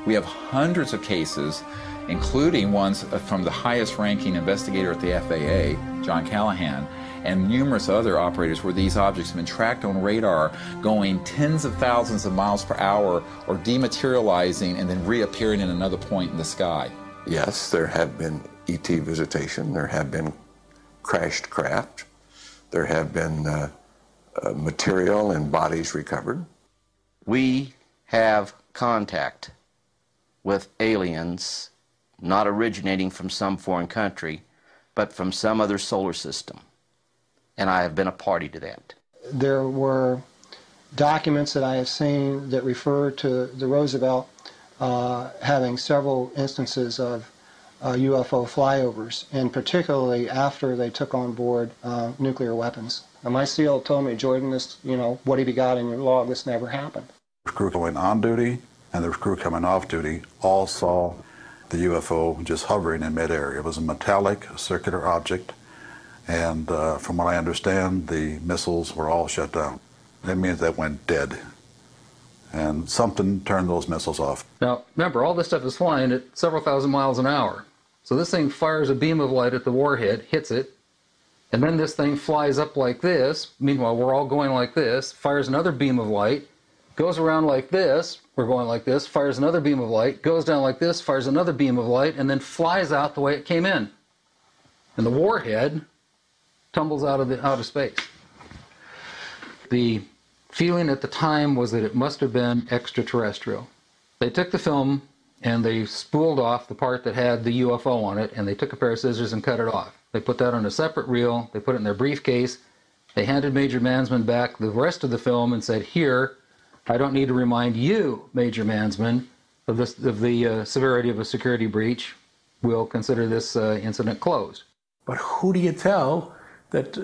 D: We have hundreds of cases, including ones from the highest ranking investigator at the FAA, John Callahan, and numerous other operators where these objects have been tracked on radar going tens of thousands of miles per hour or dematerializing and then reappearing in another point in the sky.
L: Yes, there have been ET visitation, there have been crashed craft, there have been material and bodies recovered.
M: We have contact with aliens not originating from some foreign country, but from some other solar system. And I have been a party to that.
N: There were documents that I have seen that refer to the Roosevelt having several instances of UFO flyovers, and particularly after they took on board nuclear weapons. And my SEAL told me, Jordan, this, what have you got in your log? This never happened.
O: The crew going on duty and the crew coming off duty all saw the UFO just hovering in midair. It was a metallic, circular object, and from what I understand, the missiles were all shut down. That means they went dead, and something turned those missiles off.
P: Now, remember, all this stuff is flying at several thousand miles an hour. So this thing fires a beam of light at the warhead, hits it, and then this thing flies up like this. Meanwhile, we're all going like this, fires another beam of light, goes around like this, we're going like this, fires another beam of light, goes down like this, fires another beam of light, and then flies out the way it came in. And the warhead tumbles out of space. The feeling at the time was that it must have been extraterrestrial. They took the film and they spooled off the part that had the UFO on it, and they took a pair of scissors and cut it off. They put that on a separate reel, they put it in their briefcase, they handed Major Mansman back the rest of the film and said, here, I don't need to remind you, Major Mansman, of the severity of a security breach. We'll consider this incident closed.
Q: But who do you tell that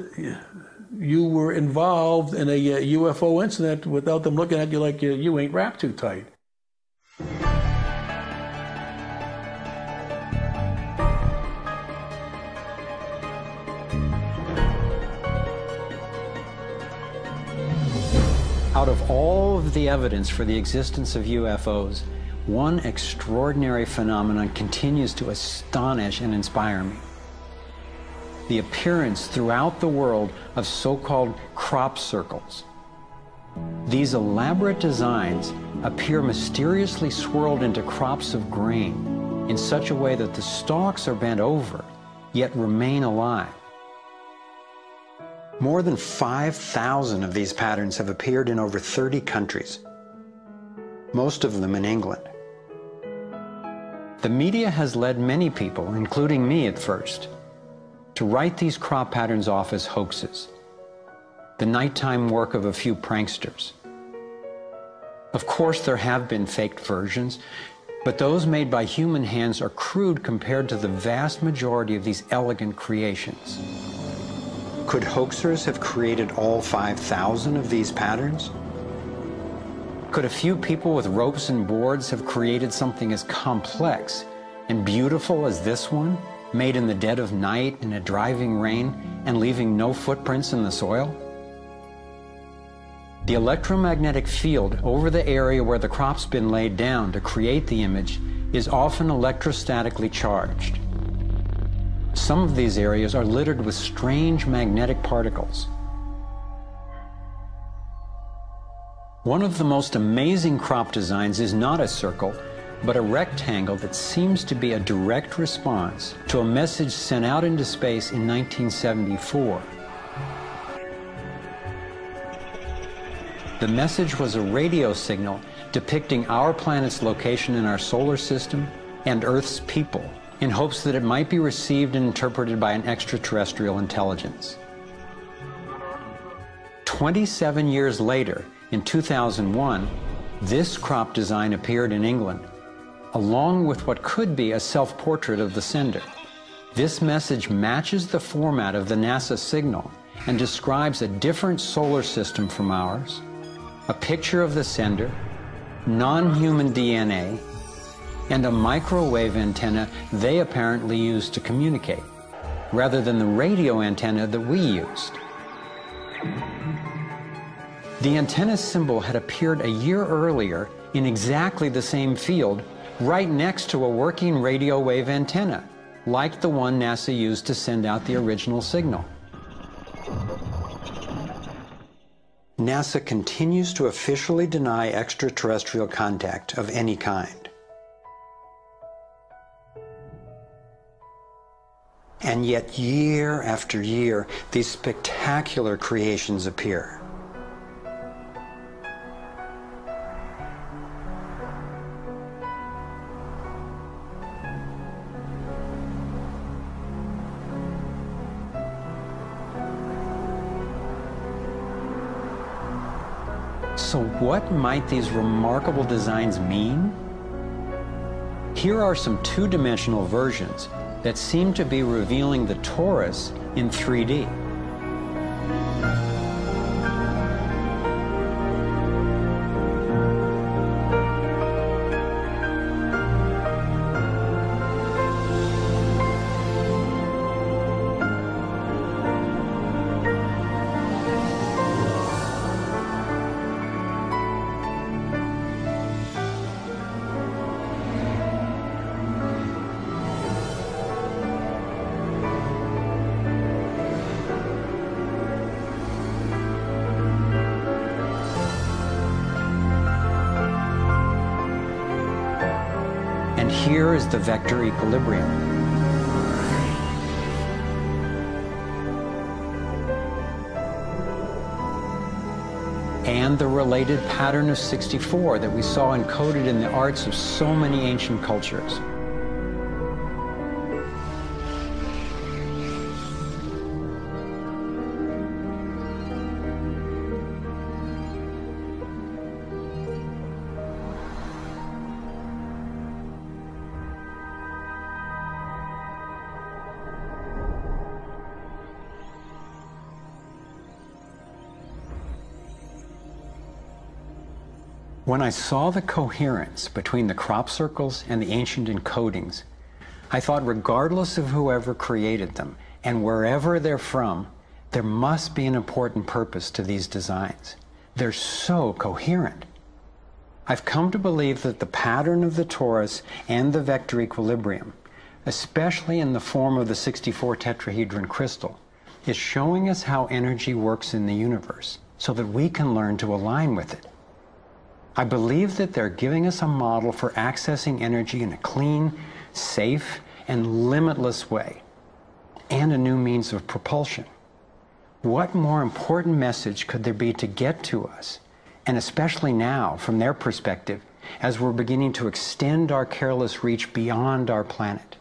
Q: you were involved in a UFO incident without them looking at you like you ain't wrapped too tight?
I: Out of all of the evidence for the existence of UFOs, one extraordinary phenomenon continues to astonish and inspire me. the appearance throughout the world of so-called crop circles. These elaborate designs appear mysteriously swirled into crops of grain in such a way that the stalks are bent over, yet remain alive. More than 5,000 of these patterns have appeared in over 30 countries, most of them in England. The media has led many people, including me at first, to write these crop patterns off as hoaxes, the nighttime work of a few pranksters. Of course, there have been faked versions, but those made by human hands are crude compared to the vast majority of these elegant creations. Could hoaxers have created all 5,000 of these patterns? Could a few people with ropes and boards have created something as complex and beautiful as this one, made in the dead of night in a driving rain and leaving no footprints in the soil? The electromagnetic field over the area where the crop's been laid down to create the image is often electrostatically charged. Some of these areas are littered with strange magnetic particles. One of the most amazing crop designs is not a circle, but a rectangle that seems to be a direct response to a message sent out into space in 1974. The message was a radio signal depicting our planet's location in our solar system and Earth's people, in hopes that it might be received and interpreted by an extraterrestrial intelligence. 27 years later, in 2001, this crop design appeared in England, along with what could be a self-portrait of the sender. This message matches the format of the NASA signal and describes a different solar system from ours, a picture of the sender, non-human DNA, and a microwave antenna they apparently used to communicate, rather than the radio antenna that we used. The antenna symbol had appeared a year earlier in exactly the same field, right next to a working radio wave antenna, like the one NASA used to send out the original signal. NASA continues to officially deny extraterrestrial contact of any kind. And yet, year after year, these spectacular creations appear. So what might these remarkable designs mean? Here are some two-dimensional versions that seem to be revealing the torus in 3D. And here is the vector equilibrium. And the related pattern of 64 that we saw encoded in the arts of so many ancient cultures. When I saw the coherence between the crop circles and the ancient encodings, I thought regardless of whoever created them and wherever they're from, there must be an important purpose to these designs. They're so coherent. I've come to believe that the pattern of the torus and the vector equilibrium especially in the form of the 64 tetrahedron crystal, is showing us how energy works in the universe so that we can learn to align with it. I believe that they're giving us a model for accessing energy in a clean, safe, and limitless way, and a new means of propulsion. What more important message could there be to get to us, and especially now, from their perspective, as we're beginning to extend our careless reach beyond our planet?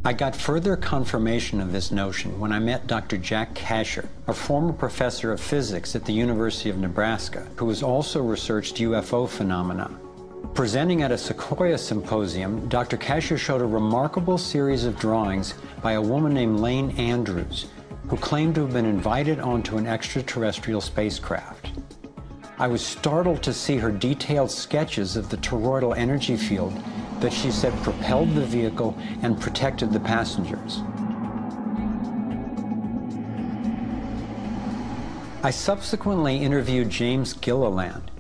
I: I got further confirmation of this notion when I met Dr. Jack Kasher, a former professor of physics at the University of Nebraska, who has also researched UFO phenomena. Presenting at a Sequoia symposium, Dr. Kasher showed a remarkable series of drawings by a woman named Lane Andrews, who claimed to have been invited onto an extraterrestrial spacecraft. I was startled to see her detailed sketches of the toroidal energy field that she said propelled the vehicle and protected the passengers. I subsequently interviewed James Gilliland.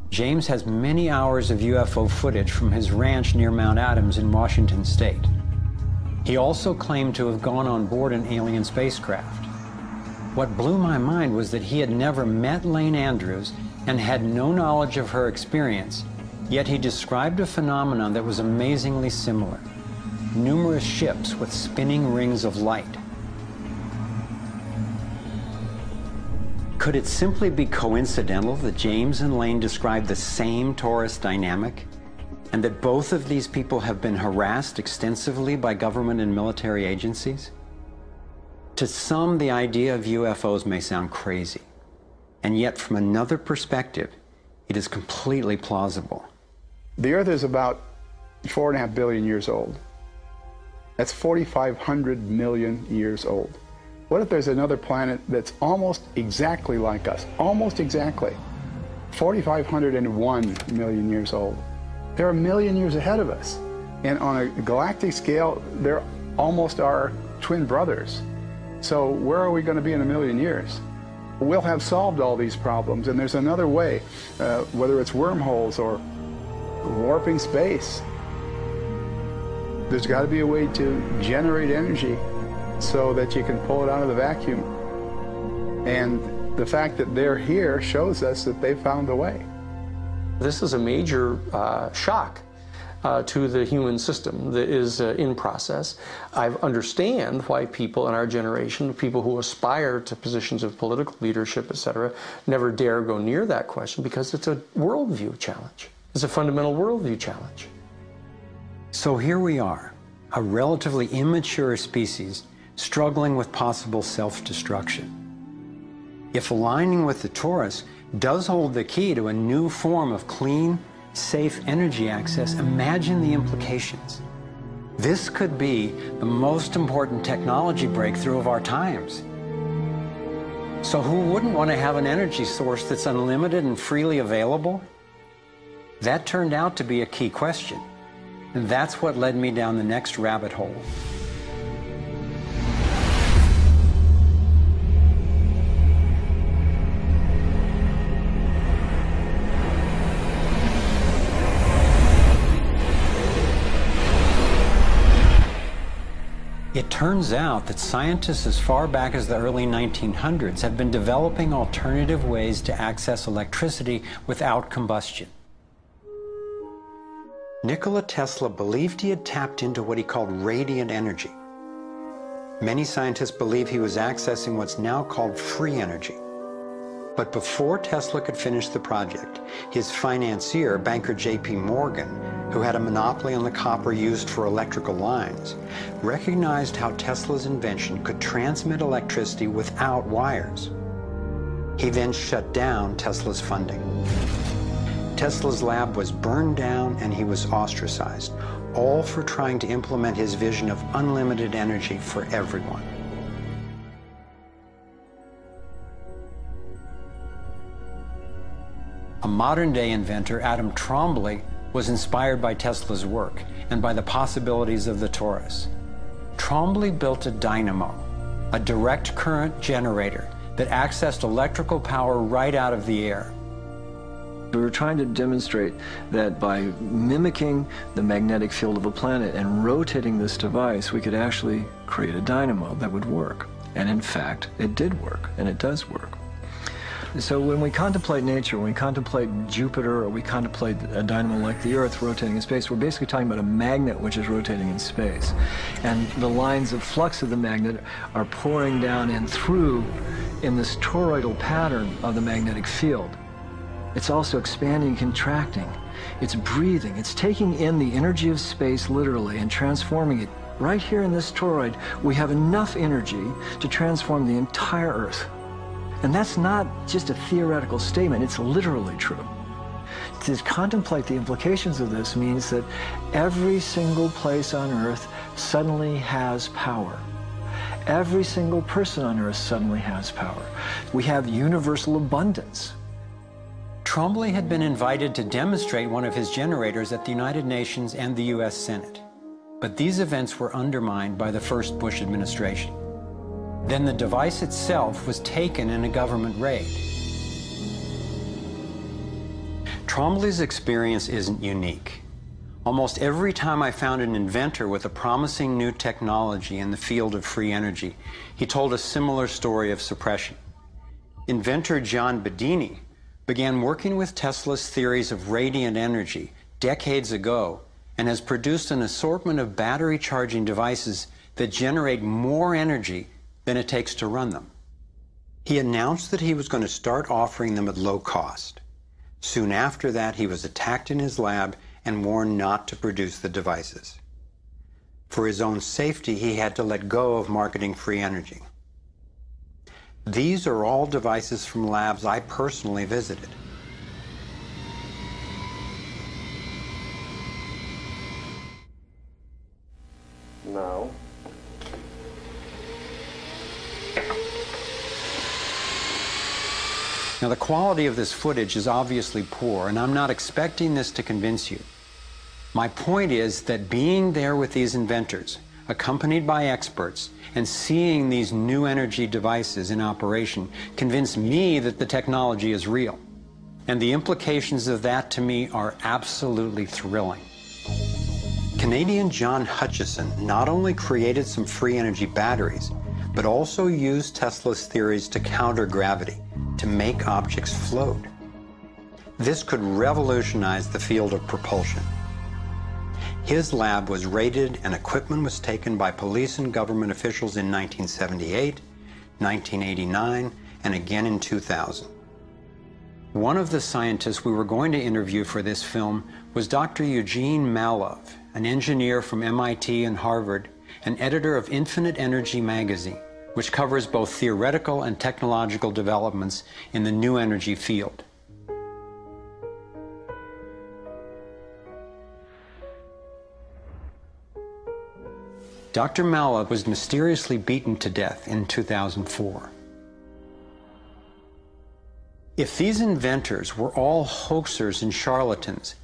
I: James has many hours of UFO footage from his ranch near Mount Adams in Washington State. He also claimed to have gone on board an alien spacecraft. What blew my mind was that he had never met Lane Andrews and had no knowledge of her experience, yet he described a phenomenon that was amazingly similar: numerous ships with spinning rings of light. Could it simply be coincidental that James and Lane described the same torus dynamic, and that both of these people have been harassed extensively by government and military agencies? To some, the idea of UFOs may sound crazy, and yet from another perspective, it is completely plausible.
R: The Earth is about 4.5 billion years old. That's 4,500 million years old. What if there's another planet that's almost exactly like us? Almost exactly. 4,501 million years old. They're a million years ahead of us. And on a galactic scale, they're almost our twin brothers. So where are we going to be in a million years? We'll have solved all these problems, and there's another way, whether it's wormholes or warping space. There's got to be a way to generate energy so that you can pull it out of the vacuum. And the fact that they're here shows us that they found a way.
S: This is a major shock to the human system that is in process. I understand why people in our generation, people who aspire to positions of political leadership, etc., never dare go near that question, because it's a worldview challenge. It's a fundamental worldview challenge.
I: So here we are, a relatively immature species struggling with possible self-destruction. If aligning with the torus does hold the key to a new form of clean, safe energy access, imagine the implications. This could be the most important technology breakthrough of our times. So who wouldn't want to have an energy source that's unlimited and freely available? That turned out to be a key question, and that's what led me down the next rabbit hole. It turns out that scientists as far back as the early 1900s have been developing alternative ways to access electricity without combustion. Nikola Tesla believed he had tapped into what he called radiant energy. Many scientists believe he was accessing what's now called free energy. But before Tesla could finish the project, his financier, banker J.P. Morgan, who had a monopoly on the copper used for electrical lines, recognized how Tesla's invention could transmit electricity without wires. He then shut down Tesla's funding. Tesla's lab was burned down and he was ostracized, all for trying to implement his vision of unlimited energy for everyone. A modern-day inventor, Adam Trombly, was inspired by Tesla's work and by the possibilities of the torus. Trombly built a dynamo, a direct current generator that accessed electrical power right out of the air.
T: We were trying to demonstrate that by mimicking the magnetic field of a planet and rotating this device, we could actually create a dynamo that would work. And in fact, it did work, and it does work. So when we contemplate nature, when we contemplate Jupiter, or we contemplate a dynamo like the Earth rotating in space, we're basically talking about a magnet which is rotating in space. And the lines of flux of the magnet are pouring down and through in this toroidal pattern of the magnetic field. It's also expanding and contracting. It's breathing. It's taking in the energy of space literally and transforming it. Right here in this toroid, we have enough energy to transform the entire Earth. And that's not just a theoretical statement, it's literally true. To contemplate the implications of this means that every single place on Earth suddenly has power. Every single person on Earth suddenly has power. We have universal abundance.
I: Trombley had been invited to demonstrate one of his generators at the United Nations and the U.S. Senate. But these events were undermined by the first Bush administration. Then the device itself was taken in a government raid. Trombley's experience isn't unique. Almost every time I found an inventor with a promising new technology in the field of free energy, he told a similar story of suppression. Inventor John Bedini began working with Tesla's theories of radiant energy decades ago and has produced an assortment of battery charging devices that generate more energy than it takes to run them. He announced that he was going to start offering them at low cost. Soon after that, he was attacked in his lab and warned not to produce the devices. For his own safety, he had to let go of marketing free energy. These are all devices from labs I personally visited.
U: Now.
I: Now, the quality of this footage is obviously poor, and I'm not expecting this to convince you. My point is that being there with these inventors, accompanied by experts, and seeing these new energy devices in operation convinced me that the technology is real. And the implications of that to me are absolutely thrilling. Canadian John Hutchison not only created some free energy batteries, but also used Tesla's theories to counter gravity, to make objects float. This could revolutionize the field of propulsion. His lab was raided and equipment was taken by police and government officials in 1978, 1989, and again in 2000. One of the scientists we were going to interview for this film was Dr. Eugene Mallove, an engineer from MIT and Harvard, and editor of Infinite Energy magazine, which covers both theoretical and technological developments in the new energy field. Dr. Mallove was mysteriously beaten to death in 2004. If these inventors were all hoaxers and charlatans,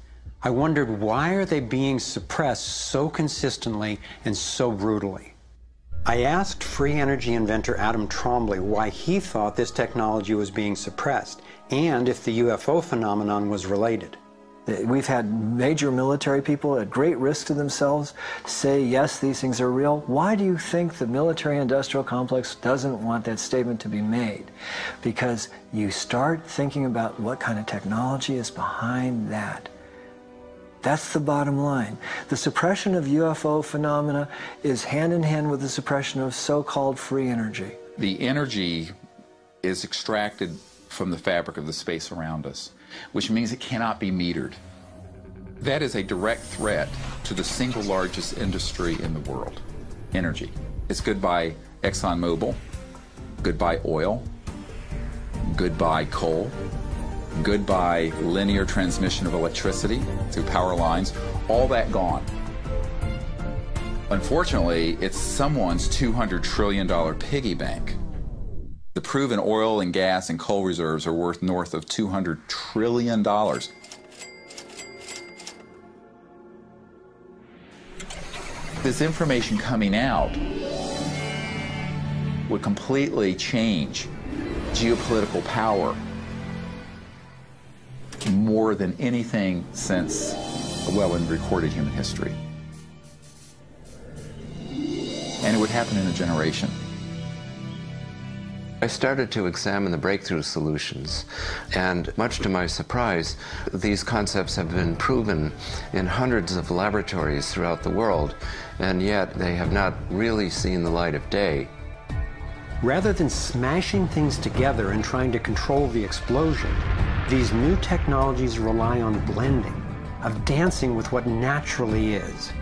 I: I wondered, why are they being suppressed so consistently and so brutally? I asked free energy inventor Adam Trombley why he thought this technology was being suppressed, and if the UFO phenomenon was related.
T: We've had major military people at great risk to themselves say, yes, these things are real. Why do you think the military-industrial complex doesn't want that statement to be made? Because you start thinking about what kind of technology is behind that. That's the bottom line. The suppression of UFO phenomena is hand in hand with the suppression of so-called free energy.
D: The energy is extracted from the fabric of the space around us, which means it cannot be metered. That is a direct threat to the single largest industry in the world, energy. It's goodbye ExxonMobil, goodbye oil, goodbye coal, goodbye linear transmission of electricity through power lines, all that gone. Unfortunately, it's someone's $200 trillion piggy bank. The proven oil and gas and coal reserves are worth north of $200 trillion. This information coming out would completely change geopolitical power. more than anything since, well, in recorded human history. And it would happen in a generation.
B: I started to examine the breakthrough solutions, and much to my surprise, these concepts have been proven in hundreds of laboratories throughout the world, and yet they have not really seen the light of day.
I: Rather than smashing things together and trying to control the explosion, these new technologies rely on blending, of dancing with what naturally is.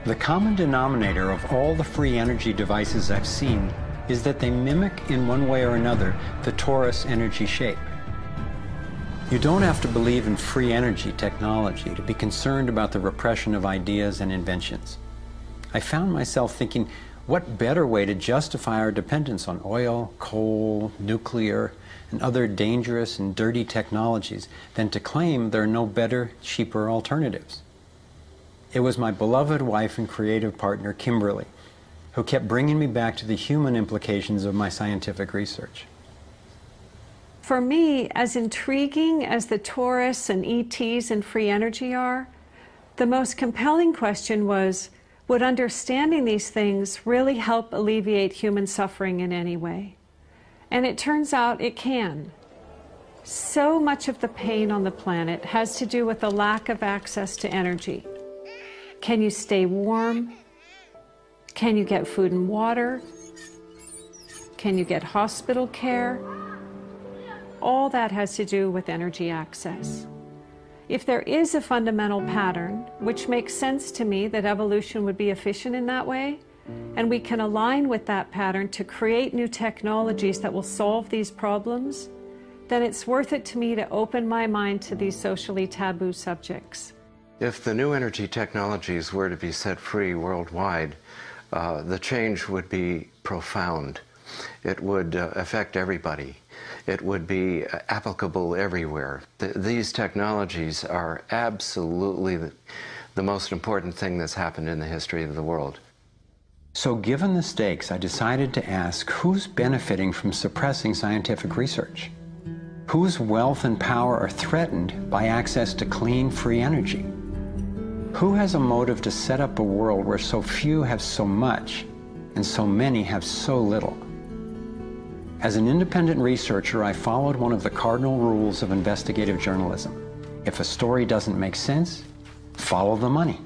I: The common denominator of all the free energy devices I've seen is that they mimic in one way or another the torus energy shape. You don't have to believe in free energy technology to be concerned about the repression of ideas and inventions. I found myself thinking, what better way to justify our dependence on oil, coal, nuclear, and other dangerous and dirty technologies than to claim there are no better, cheaper alternatives? It was my beloved wife and creative partner, Kimberly, who kept bringing me back to the human implications of my scientific research.
F: For me, as intriguing as the torus and ETs and free energy are, the most compelling question was, would understanding these things really help alleviate human suffering in any way? And it turns out it can. So much of the pain on the planet has to do with the lack of access to energy. Can you stay warm? Can you get food and water? Can you get hospital care? All that has to do with energy access. If there is a fundamental pattern, which makes sense to me that evolution would be efficient in that way, and we can align with that pattern to create new technologies that will solve these problems, then it's worth it to me to open my mind to these socially taboo subjects.
B: If the new energy technologies were to be set free worldwide, the change would be profound. It would affect everybody. It would be applicable everywhere. These technologies are absolutely the most important thing that's happened in the history of the world.
I: So given the stakes, I decided to ask who's benefiting from suppressing scientific research? Whose wealth and power are threatened by access to clean, free energy? Who has a motive to set up a world where so few have so much and so many have so little? As an independent researcher, I followed one of the cardinal rules of investigative journalism. If a story doesn't make sense, follow the money.